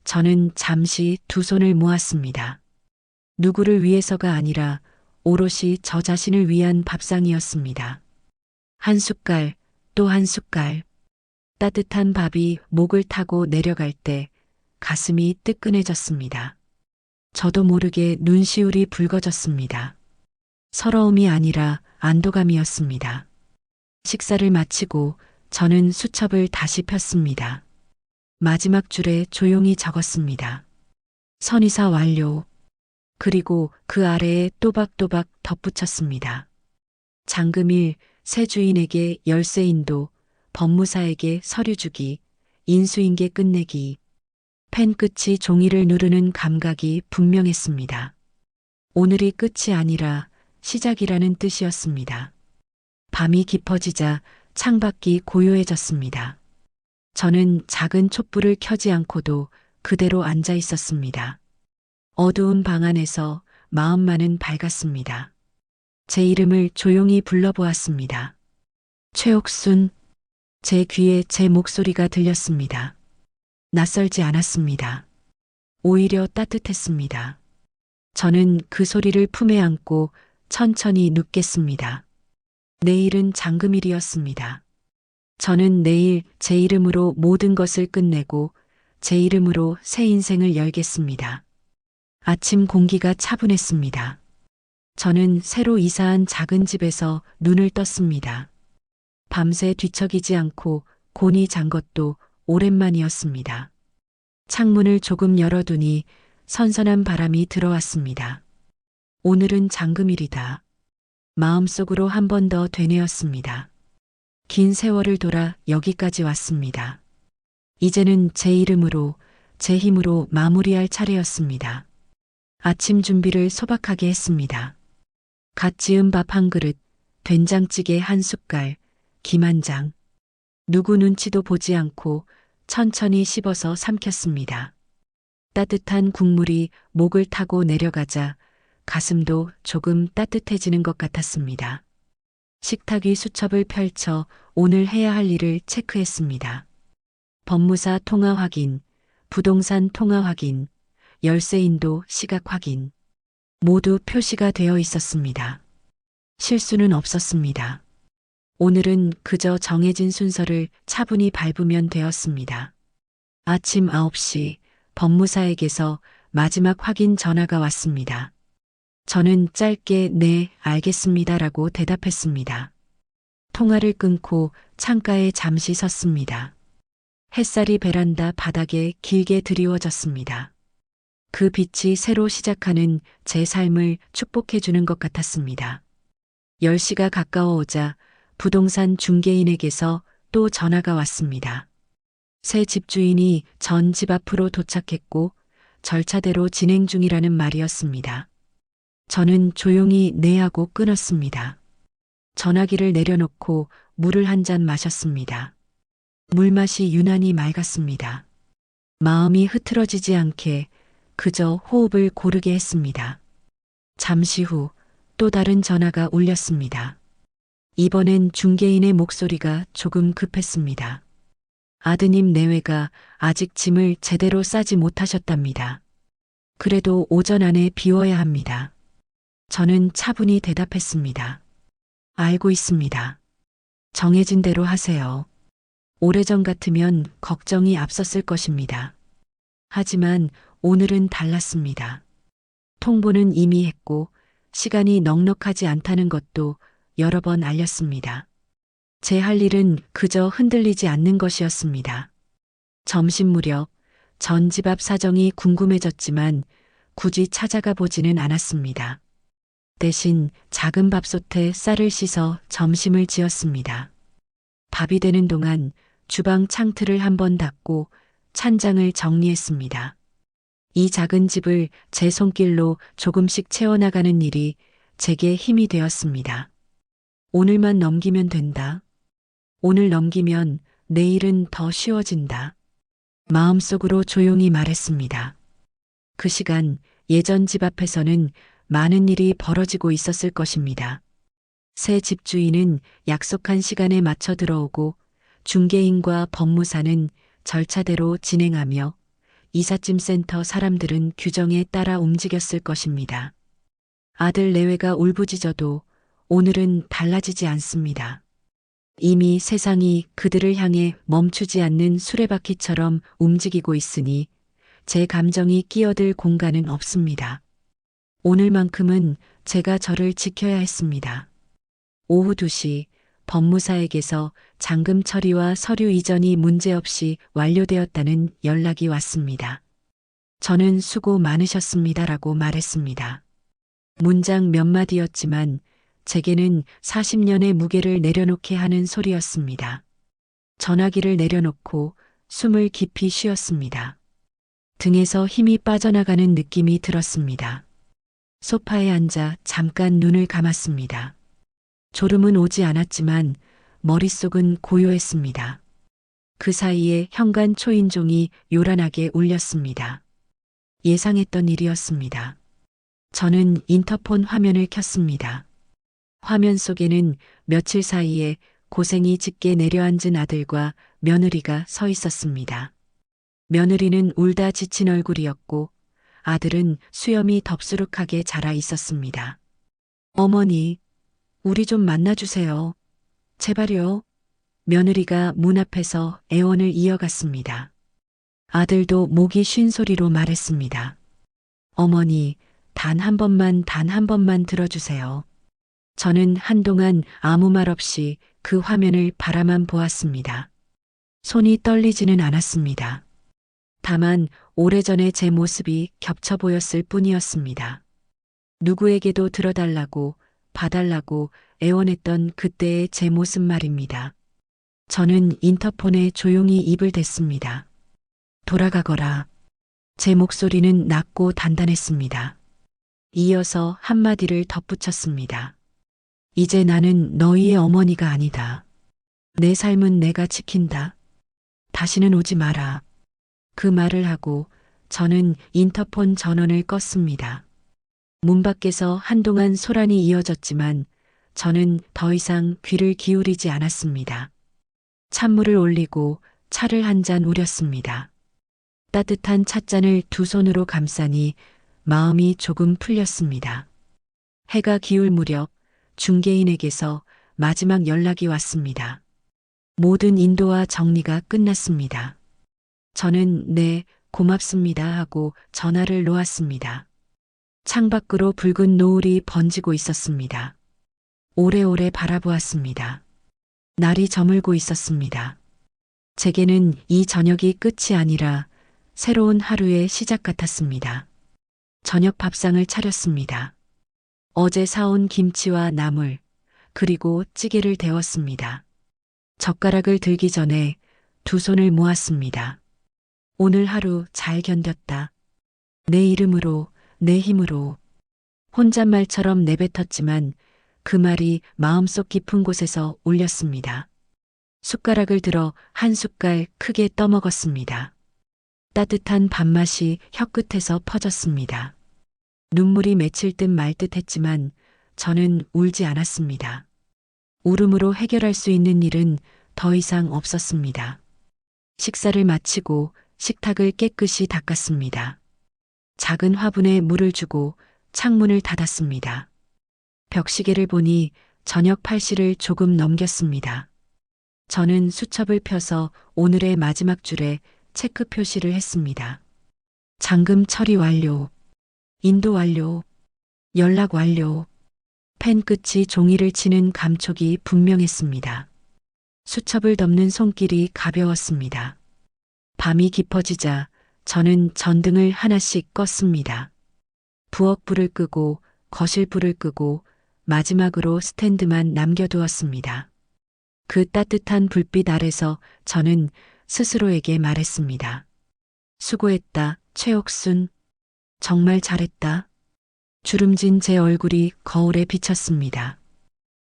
저는 잠시 2손을 모았습니다. 누구를 위해서가 아니라 오롯이 저 자신을 위한 밥상이었습니다. 한 숟갈, 또 한 숟갈. 따뜻한 밥이 목을 타고 내려갈 때 가슴이 뜨끈해졌습니다. 저도 모르게 눈시울이 붉어졌습니다. 서러움이 아니라 안도감이었습니다. 식사를 마치고 저는 수첩을 다시 폈습니다. 마지막 줄에 조용히 적었습니다. 선이사 완료. 그리고 그 아래에 또박또박 덧붙였습니다. 장금일 새 주인에게 열쇠 인도, 법무사에게 서류 주기, 인수인계 끝내기. 펜 끝이 종이를 누르는 감각이 분명했습니다. 오늘이 끝이 아니라 시작이라는 뜻이었습니다. 밤이 깊어지자 창밖이 고요해졌습니다. 저는 작은 촛불을 켜지 않고도 그대로 앉아 있었습니다. 어두운 방 안에서 마음만은 밝았습니다. 제 이름을 조용히 불러보았습니다. 최옥순. 제 귀에 제 목소리가 들렸습니다. 낯설지 않았습니다. 오히려 따뜻했습니다. 저는 그 소리를 품에 안고 천천히 눕겠습니다. 내일은 장금일이었습니다. 저는 내일 제 이름으로 모든 것을 끝내고 제 이름으로 새 인생을 열겠습니다. 아침 공기가 차분했습니다. 저는 새로 이사한 작은 집에서 눈을 떴습니다. 밤새 뒤척이지 않고 곤히 잔 것도 오랜만이었습니다. 창문을 조금 열어두니 선선한 바람이 들어왔습니다. 오늘은 장금일이다. 마음속으로 한 번 더 되뇌었습니다. 긴 세월을 돌아 여기까지 왔습니다. 이제는 제 이름으로, 제 힘으로 마무리할 차례였습니다. 아침 준비를 소박하게 했습니다. 갓 지은 밥 한 그릇, 된장찌개 한 숟갈, 김 한 장. 누구 눈치도 보지 않고 천천히 씹어서 삼켰습니다. 따뜻한 국물이 목을 타고 내려가자 가슴도 조금 따뜻해지는 것 같았습니다. 식탁 위 수첩을 펼쳐 오늘 해야 할 일을 체크했습니다. 법무사 통화 확인, 부동산 통화 확인, 열쇠 인도 시각 확인. 모두 표시가 되어 있었습니다. 실수는 없었습니다. 오늘은 그저 정해진 순서를 차분히 밟으면 되었습니다. 아침 9시 법무사에게서 마지막 확인 전화가 왔습니다. 저는 짧게 네, 알겠습니다라고 대답했습니다. 통화를 끊고 창가에 잠시 섰습니다. 햇살이 베란다 바닥에 길게 드리워졌습니다. 그 빛이 새로 시작하는 제 삶을 축복해주는 것 같았습니다. 10시가 가까워오자 부동산 중개인에게서 또 전화가 왔습니다. 새 집주인이 전 집 앞으로 도착했고 절차대로 진행 중이라는 말이었습니다. 저는 조용히 네 하고 끊었습니다. 전화기를 내려놓고 물을 한 잔 마셨습니다. 물맛이 유난히 맑았습니다. 마음이 흐트러지지 않게 그저 호흡을 고르게 했습니다. 잠시 후 또 다른 전화가 울렸습니다. 이번엔 중개인의 목소리가 조금 급했습니다. 아드님 내외가 아직 짐을 제대로 싸지 못하셨답니다. 그래도 오전 안에 비워야 합니다. 저는 차분히 대답했습니다. 알고 있습니다. 정해진 대로 하세요. 오래전 같으면 걱정이 앞섰을 것입니다. 하지만 오늘은 달랐습니다. 통보는 이미 했고 시간이 넉넉하지 않다는 것도 여러 번 알렸습니다. 제 할 일은 그저 흔들리지 않는 것이었습니다. 점심 무렵 전 집 앞 사정이 궁금해졌지만 굳이 찾아가 보지는 않았습니다. 대신 작은 밥솥에 쌀을 씻어 점심을 지었습니다. 밥이 되는 동안 주방 창틀을 한번 닫고 찬장을 정리했습니다. 이 작은 집을 제 손길로 조금씩 채워나가는 일이 제게 힘이 되었습니다. 오늘만 넘기면 된다. 오늘 넘기면 내일은 더 쉬워진다. 마음속으로 조용히 말했습니다. 그 시간 예전 집 앞에서는 많은 일이 벌어지고 있었을 것입니다. 새 집주인은 약속한 시간에 맞춰 들어오고 중개인과 법무사는 절차대로 진행하며 이삿짐 센터 사람들은 규정에 따라 움직였을 것입니다. 아들 내외가 울부짖어도 오늘은 달라지지 않습니다. 이미 세상이 그들을 향해 멈추지 않는 수레바퀴처럼 움직이고 있으니 제 감정이 끼어들 공간은 없습니다. 오늘만큼은 제가 저를 지켜야 했습니다. 오후 2시 법무사에게서 잔금 처리와 서류 이전이 문제없이 완료되었다는 연락이 왔습니다. 저는 수고 많으셨습니다라고 말했습니다. 문장 몇 마디였지만 제게는 40년의 무게를 내려놓게 하는 소리였습니다. 전화기를 내려놓고 숨을 깊이 쉬었습니다. 등에서 힘이 빠져나가는 느낌이 들었습니다. 소파에 앉아 잠깐 눈을 감았습니다. 졸음은 오지 않았지만 머릿속은 고요했습니다. 그 사이에 현관 초인종이 요란하게 울렸습니다. 예상했던 일이었습니다. 저는 인터폰 화면을 켰습니다. 화면 속에는 며칠 사이에 고생이 짙게 내려앉은 아들과 며느리가 서 있었습니다. 며느리는 울다 지친 얼굴이었고 아들은 수염이 덥수룩하게 자라 있었습니다. 어머니, 우리 좀 만나주세요. 제발요. 며느리가 문 앞에서 애원을 이어갔습니다. 아들도 목이 쉰 소리로 말했습니다. 어머니, 단 한 번만 들어주세요. 저는 한동안 아무 말 없이 그 화면을 바라만 보았습니다. 손이 떨리지는 않았습니다. 다만 오래전의 제 모습이 겹쳐 보였을 뿐이었습니다. 누구에게도 들어달라고 봐달라고 애원했던 그때의 제 모습 말입니다. 저는 인터폰에 조용히 입을 댔습니다. 돌아가거라. 제 목소리는 낮고 단단했습니다. 이어서 한마디를 덧붙였습니다. 이제 나는 너희의 어머니가 아니다. 내 삶은 내가 지킨다. 다시는 오지 마라. 그 말을 하고 저는 인터폰 전원을 껐습니다. 문 밖에서 한동안 소란이 이어졌지만 저는 더 이상 귀를 기울이지 않았습니다. 찬물을 올리고 차를 한 잔 우렸습니다. 따뜻한 찻잔을 두 손으로 감싸니 마음이 조금 풀렸습니다. 해가 기울 무렵 중개인에게서 마지막 연락이 왔습니다. 모든 인도와 정리가 끝났습니다. 저는 네, 고맙습니다 하고 전화를 놓았습니다. 창밖으로 붉은 노을이 번지고 있었습니다. 오래오래 바라보았습니다. 날이 저물고 있었습니다. 제게는 이 저녁이 끝이 아니라 새로운 하루의 시작 같았습니다. 저녁 밥상을 차렸습니다. 어제 사온 김치와 나물, 그리고 찌개를 데웠습니다. 젓가락을 들기 전에 두 손을 모았습니다. 오늘 하루 잘 견뎠다. 내 이름으로, 내 힘으로. 혼잣말처럼 내뱉었지만 그 말이 마음속 깊은 곳에서 울렸습니다. 숟가락을 들어 한 숟갈 크게 떠먹었습니다. 따뜻한 밥맛이 혀끝에서 퍼졌습니다. 눈물이 맺힐 듯 말 듯 했지만 저는 울지 않았습니다. 울음으로 해결할 수 있는 일은 더 이상 없었습니다. 식사를 마치고 식탁을 깨끗이 닦았습니다. 작은 화분에 물을 주고 창문을 닫았습니다. 벽시계를 보니 저녁 8시를 조금 넘겼습니다. 저는 수첩을 펴서 오늘의 마지막 줄에 체크 표시를 했습니다. 잠금 처리 완료. 인도 완료. 연락 완료. 펜 끝이 종이를 치는 감촉이 분명했습니다. 수첩을 덮는 손길이 가벼웠습니다. 밤이 깊어지자 저는 전등을 하나씩 껐습니다. 부엌 불을 끄고 거실 불을 끄고 마지막으로 스탠드만 남겨두었습니다. 그 따뜻한 불빛 아래서 저는 스스로에게 말했습니다. 수고했다, 최옥순. 정말 잘했다. 주름진 제 얼굴이 거울에 비쳤습니다.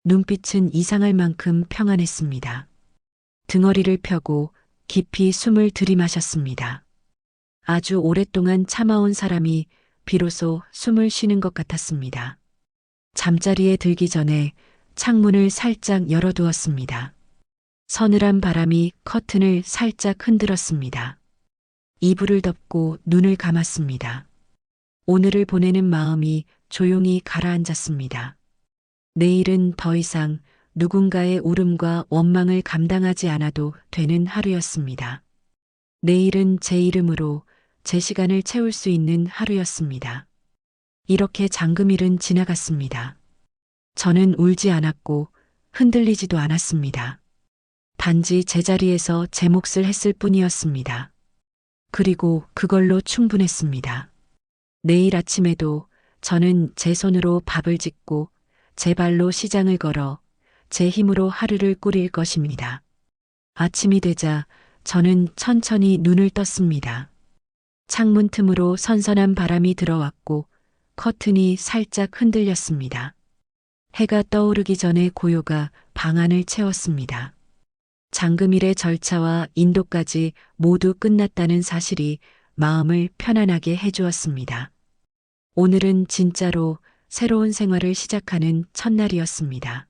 눈빛은 이상할 만큼 평안했습니다. 등허리를 펴고 깊이 숨을 들이마셨습니다. 아주 오랫동안 참아온 사람이 비로소 숨을 쉬는 것 같았습니다. 잠자리에 들기 전에 창문을 살짝 열어두었습니다. 서늘한 바람이 커튼을 살짝 흔들었습니다. 이불을 덮고 눈을 감았습니다. 오늘을 보내는 마음이 조용히 가라앉았습니다. 내일은 더 이상 누군가의 울음과 원망을 감당하지 않아도 되는 하루였습니다. 내일은 제 이름으로 제 시간을 채울 수 있는 하루였습니다. 이렇게 잠금일은 지나갔습니다. 저는 울지 않았고 흔들리지도 않았습니다. 단지 제자리에서 제 몫을 했을 뿐이었습니다. 그리고 그걸로 충분했습니다. 내일 아침에도 저는 제 손으로 밥을 짓고 제 발로 시장을 걸어 제 힘으로 하루를 꾸릴 것입니다. 아침이 되자 저는 천천히 눈을 떴습니다. 창문 틈으로 선선한 바람이 들어왔고 커튼이 살짝 흔들렸습니다. 해가 떠오르기 전에 고요가 방 안을 채웠습니다. 잠금일의 절차와 인도까지 모두 끝났다는 사실이 마음을 편안하게 해주었습니다. 오늘은 진짜로 새로운 생활을 시작하는 첫날이었습니다.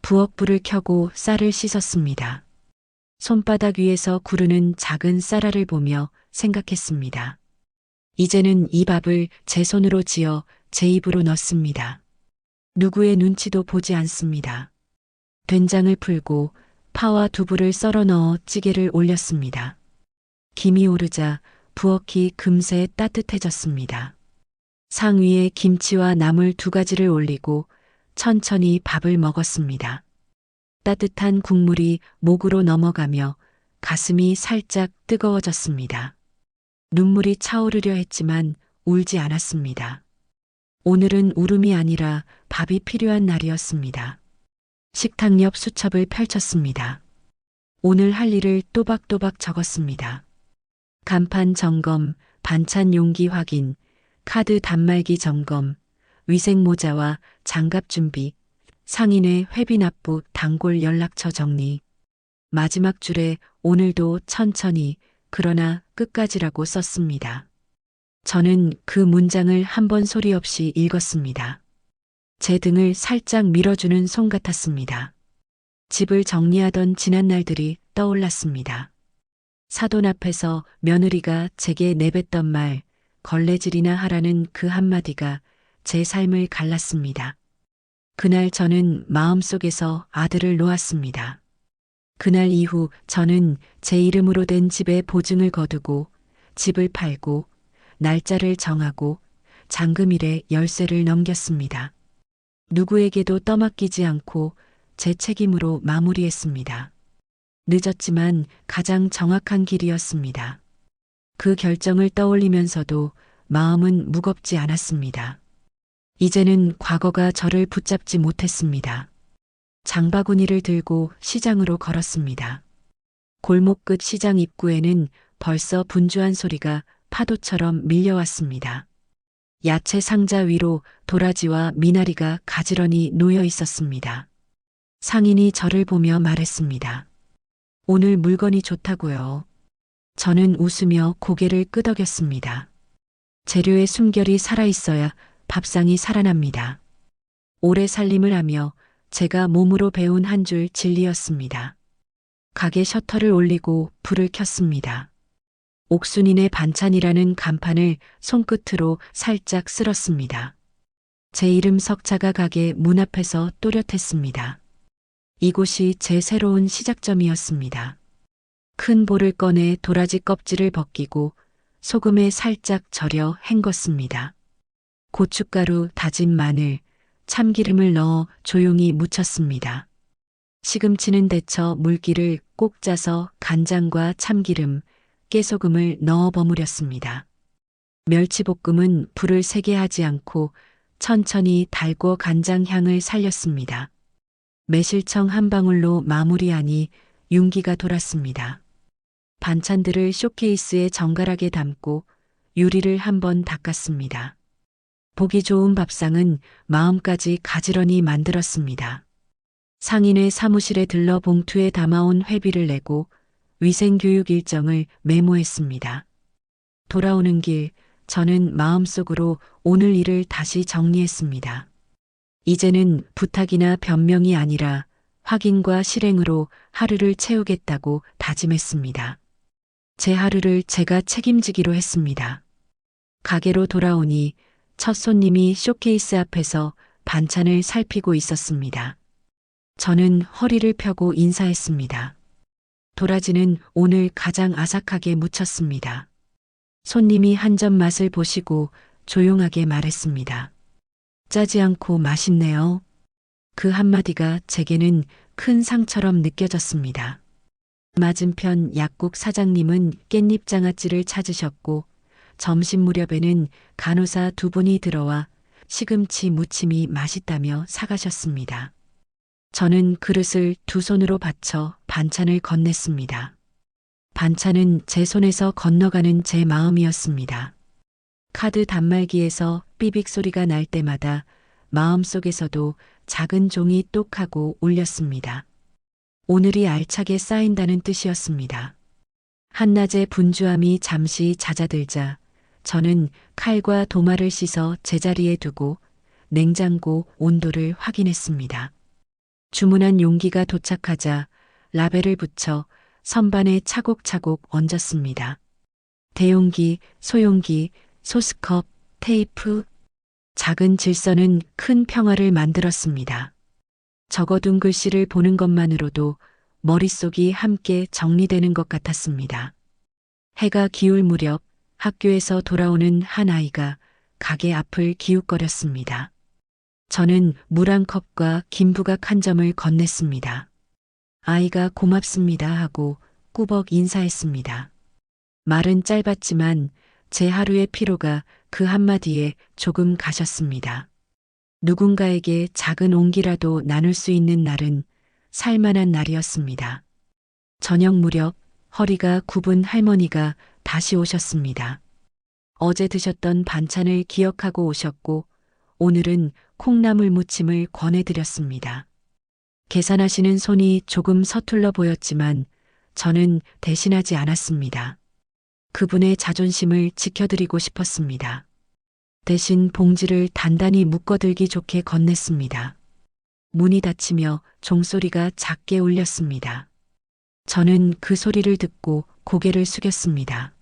부엌 불을 켜고 쌀을 씻었습니다. 손바닥 위에서 구르는 작은 쌀알을 보며 생각했습니다. 이제는 이 밥을 제 손으로 지어 제 입으로 넣습니다. 누구의 눈치도 보지 않습니다. 된장을 풀고 파와 두부를 썰어 넣어 찌개를 올렸습니다. 김이 오르자 부엌이 금세 따뜻해졌습니다. 상 위에 김치와 나물 2가지를 올리고 천천히 밥을 먹었습니다. 따뜻한 국물이 목으로 넘어가며 가슴이 살짝 뜨거워졌습니다. 눈물이 차오르려 했지만 울지 않았습니다. 오늘은 울음이 아니라 밥이 필요한 날이었습니다. 식탁 옆 수첩을 펼쳤습니다. 오늘 할 일을 또박또박 적었습니다. 간판 점검, 반찬 용기 확인, 카드 단말기 점검, 위생 모자와 장갑 준비, 상인의 회비 납부 단골 연락처 정리. 마지막 줄에 오늘도 천천히 그러나 끝까지라고 썼습니다. 저는 그 문장을 한 번 소리 없이 읽었습니다. 제 등을 살짝 밀어주는 손 같았습니다. 집을 정리하던 지난 날들이 떠올랐습니다. 사돈 앞에서 며느리가 제게 내뱉던 말, 걸레질이나 하라는 그 한마디가 제 삶을 갈랐습니다. 그날 저는 마음속에서 아들을 놓았습니다. 그날 이후 저는 제 이름으로 된 집에 보증을 거두고 집을 팔고 날짜를 정하고 잠금일에 열쇠를 넘겼습니다. 누구에게도 떠맡기지 않고 제 책임으로 마무리했습니다. 늦었지만 가장 정확한 길이었습니다. 그 결정을 떠올리면서도 마음은 무겁지 않았습니다. 이제는 과거가 저를 붙잡지 못했습니다. 장바구니를 들고 시장으로 걸었습니다. 골목 끝 시장 입구에는 벌써 분주한 소리가 파도처럼 밀려왔습니다. 야채 상자 위로 도라지와 미나리가 가지런히 놓여 있었습니다. 상인이 저를 보며 말했습니다. 오늘 물건이 좋다고요. 저는 웃으며 고개를 끄덕였습니다. 재료의 숨결이 살아있어야 밥상이 살아납니다. 오래 살림을 하며 제가 몸으로 배운 한 줄 진리였습니다. 가게 셔터를 올리고 불을 켰습니다. 옥순이네 반찬이라는 간판을 손끝으로 살짝 쓸었습니다. 제 이름 석자가 가게 문 앞에서 또렷했습니다. 이곳이 제 새로운 시작점이었습니다. 큰 볼을 꺼내 도라지 껍질을 벗기고 소금에 살짝 절여 헹궜습니다. 고춧가루, 다진 마늘, 참기름을 넣어 조용히 무쳤습니다. 시금치는 데쳐 물기를 꼭 짜서 간장과 참기름, 깨소금을 넣어 버무렸습니다. 멸치볶음은 불을 세게 하지 않고 천천히 달고 간장 향을 살렸습니다. 매실청 한 방울로 마무리하니 윤기가 돌았습니다. 반찬들을 쇼케이스에 정갈하게 담고 유리를 한번 닦았습니다. 보기 좋은 밥상은 마음까지 가지런히 만들었습니다. 상인의 사무실에 들러 봉투에 담아온 회비를 내고 위생교육 일정을 메모했습니다. 돌아오는 길 저는 마음속으로 오늘 일을 다시 정리했습니다. 이제는 부탁이나 변명이 아니라 확인과 실행으로 하루를 채우겠다고 다짐했습니다. 제 하루를 제가 책임지기로 했습니다. 가게로 돌아오니 첫 손님이 쇼케이스 앞에서 반찬을 살피고 있었습니다. 저는 허리를 펴고 인사했습니다. 도라지는 오늘 가장 아삭하게 무쳤습니다. 손님이 한 점 맛을 보시고 조용하게 말했습니다. 짜지 않고 맛있네요. 그 한마디가 제게는 큰 상처럼 느껴졌습니다. 맞은편 약국 사장님은 깻잎 장아찌를 찾으셨고 점심 무렵에는 간호사 두 분이 들어와 시금치 무침이 맛있다며 사가셨습니다. 저는 그릇을 두 손으로 받쳐 반찬을 건넸습니다. 반찬은 제 손에서 건너가는 제 마음이었습니다. 카드 단말기에서 삐빅 소리가 날 때마다 마음속에서도 작은 종이 똑하고 울렸습니다. 오늘이 알차게 쌓인다는 뜻이었습니다. 한낮의 분주함이 잠시 잦아들자 저는 칼과 도마를 씻어 제자리에 두고 냉장고 온도를 확인했습니다. 주문한 용기가 도착하자 라벨을 붙여 선반에 차곡차곡 얹었습니다. 대용기, 소용기, 소스컵, 테이프, 작은 질서는 큰 평화를 만들었습니다. 적어둔 글씨를 보는 것만으로도 머릿속이 함께 정리되는 것 같았습니다. 해가 기울 무렵 학교에서 돌아오는 한 아이가 가게 앞을 기웃거렸습니다. 저는 물 한 컵과 김부각 한 점을 건넸습니다. 아이가 고맙습니다 하고 꾸벅 인사했습니다. 말은 짧았지만 제 하루의 피로가 그 한마디에 조금 가셨습니다. 누군가에게 작은 온기라도 나눌 수 있는 날은 살만한 날이었습니다. 저녁 무렵 허리가 굽은 할머니가 다시 오셨습니다. 어제 드셨던 반찬을 기억하고 오셨고 오늘은 콩나물 무침을 권해드렸습니다. 계산하시는 손이 조금 서툴러 보였지만 저는 대신하지 않았습니다. 그분의 자존심을 지켜드리고 싶었습니다. 대신 봉지를 단단히 묶어들기 좋게 건넸습니다. 문이 닫히며 종소리가 작게 울렸습니다. 저는 그 소리를 듣고 고개를 숙였습니다.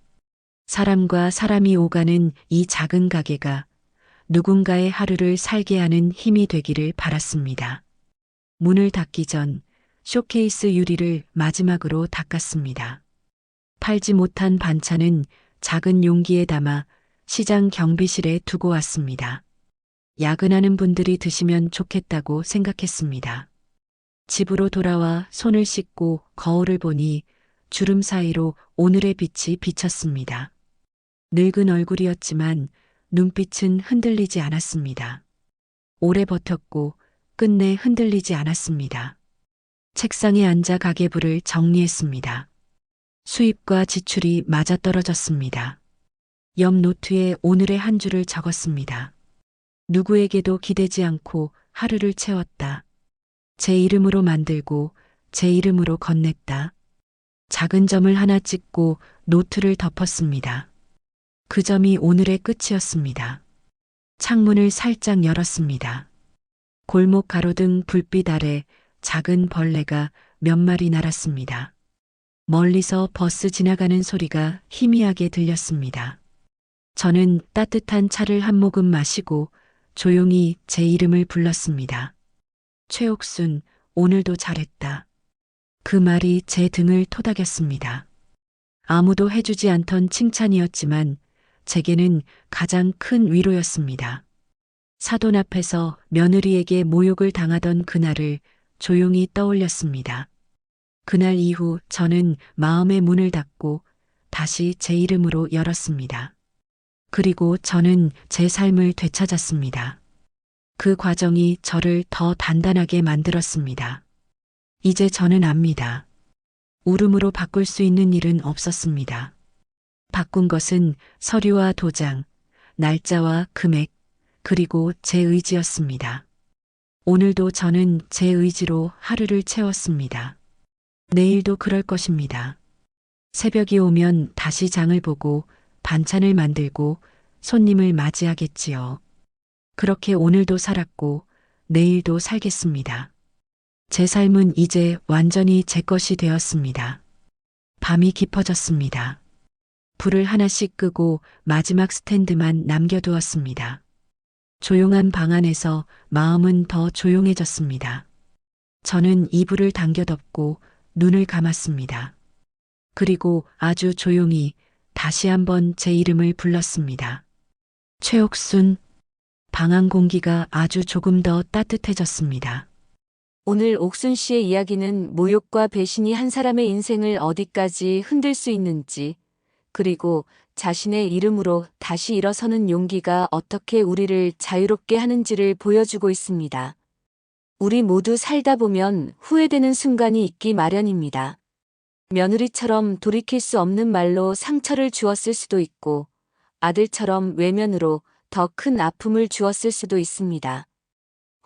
사람과 사람이 오가는 이 작은 가게가 누군가의 하루를 살게 하는 힘이 되기를 바랐습니다. 문을 닫기 전 쇼케이스 유리를 마지막으로 닦았습니다. 팔지 못한 반찬은 작은 용기에 담아 시장 경비실에 두고 왔습니다. 야근하는 분들이 드시면 좋겠다고 생각했습니다. 집으로 돌아와 손을 씻고 거울을 보니 주름 사이로 오늘의 빛이 비쳤습니다. 늙은 얼굴이었지만 눈빛은 흔들리지 않았습니다. 오래 버텼고 끝내 흔들리지 않았습니다. 책상에 앉아 가계부를 정리했습니다. 수입과 지출이 맞아떨어졌습니다. 옆 노트에 오늘의 한 줄을 적었습니다. 누구에게도 기대지 않고 하루를 채웠다. 제 이름으로 만들고 제 이름으로 건넸다. 작은 점을 하나 찍고 노트를 덮었습니다. 그 점이 오늘의 끝이었습니다. 창문을 살짝 열었습니다. 골목 가로등 불빛 아래 작은 벌레가 몇 마리 날았습니다. 멀리서 버스 지나가는 소리가 희미하게 들렸습니다. 저는 따뜻한 차를 한 모금 마시고 조용히 제 이름을 불렀습니다. 최옥순, 오늘도 잘했다. 그 말이 제 등을 토닥였습니다. 아무도 해주지 않던 칭찬이었지만 제게는 가장 큰 위로였습니다. 사돈 앞에서 며느리에게 모욕을 당하던 그날을 조용히 떠올렸습니다. 그날 이후 저는 마음의 문을 닫고 다시 제 이름으로 열었습니다. 그리고 저는 제 삶을 되찾았습니다. 그 과정이 저를 더 단단하게 만들었습니다. 이제 저는 압니다. 울음으로 바꿀 수 있는 일은 없었습니다. 바꾼 것은 서류와 도장, 날짜와 금액, 그리고 제 의지였습니다. 오늘도 저는 제 의지로 하루를 채웠습니다. 내일도 그럴 것입니다. 새벽이 오면 다시 장을 보고 반찬을 만들고 손님을 맞이하겠지요. 그렇게 오늘도 살았고 내일도 살겠습니다. 제 삶은 이제 완전히 제 것이 되었습니다. 밤이 깊어졌습니다. 불을 하나씩 끄고 마지막 스탠드만 남겨두었습니다. 조용한 방 안에서 마음은 더 조용해졌습니다. 저는 이불을 당겨 덮고 눈을 감았습니다. 그리고 아주 조용히 다시 한번 제 이름을 불렀습니다. 최옥순. 방 안 공기가 아주 조금 더 따뜻해졌습니다. 오늘 옥순 씨의 이야기는 모욕과 배신이 한 사람의 인생을 어디까지 흔들 수 있는지, 그리고 자신의 이름으로 다시 일어서는 용기가 어떻게 우리를 자유롭게 하는지를 보여주고 있습니다. 우리 모두 살다 보면 후회되는 순간이 있기 마련입니다. 며느리처럼 돌이킬 수 없는 말로 상처를 주었을 수도 있고, 아들처럼 외면으로 더 큰 아픔을 주었을 수도 있습니다.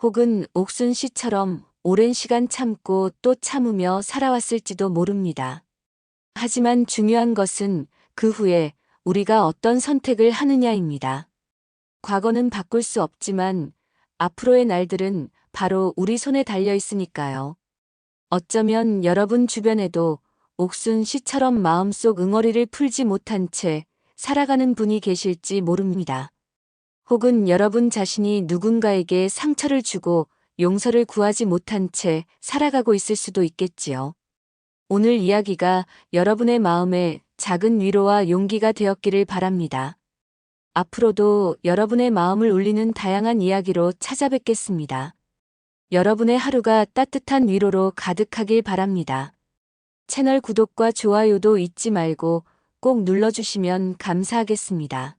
혹은 옥순 씨처럼 오랜 시간 참고 또 참으며 살아왔을지도 모릅니다. 하지만 중요한 것은 그 후에 우리가 어떤 선택을 하느냐입니다. 과거는 바꿀 수 없지만 앞으로의 날들은 바로 우리 손에 달려 있으니까요. 어쩌면 여러분 주변에도 옥순 씨처럼 마음속 응어리를 풀지 못한 채 살아가는 분이 계실지 모릅니다. 혹은 여러분 자신이 누군가에게 상처를 주고 용서를 구하지 못한 채 살아가고 있을 수도 있겠지요. 오늘 이야기가 여러분의 마음에 작은 위로와 용기가 되었기를 바랍니다. 앞으로도 여러분의 마음을 울리는 다양한 이야기로 찾아뵙겠습니다. 여러분의 하루가 따뜻한 위로로 가득하길 바랍니다. 채널 구독과 좋아요도 잊지 말고 꼭 눌러주시면 감사하겠습니다.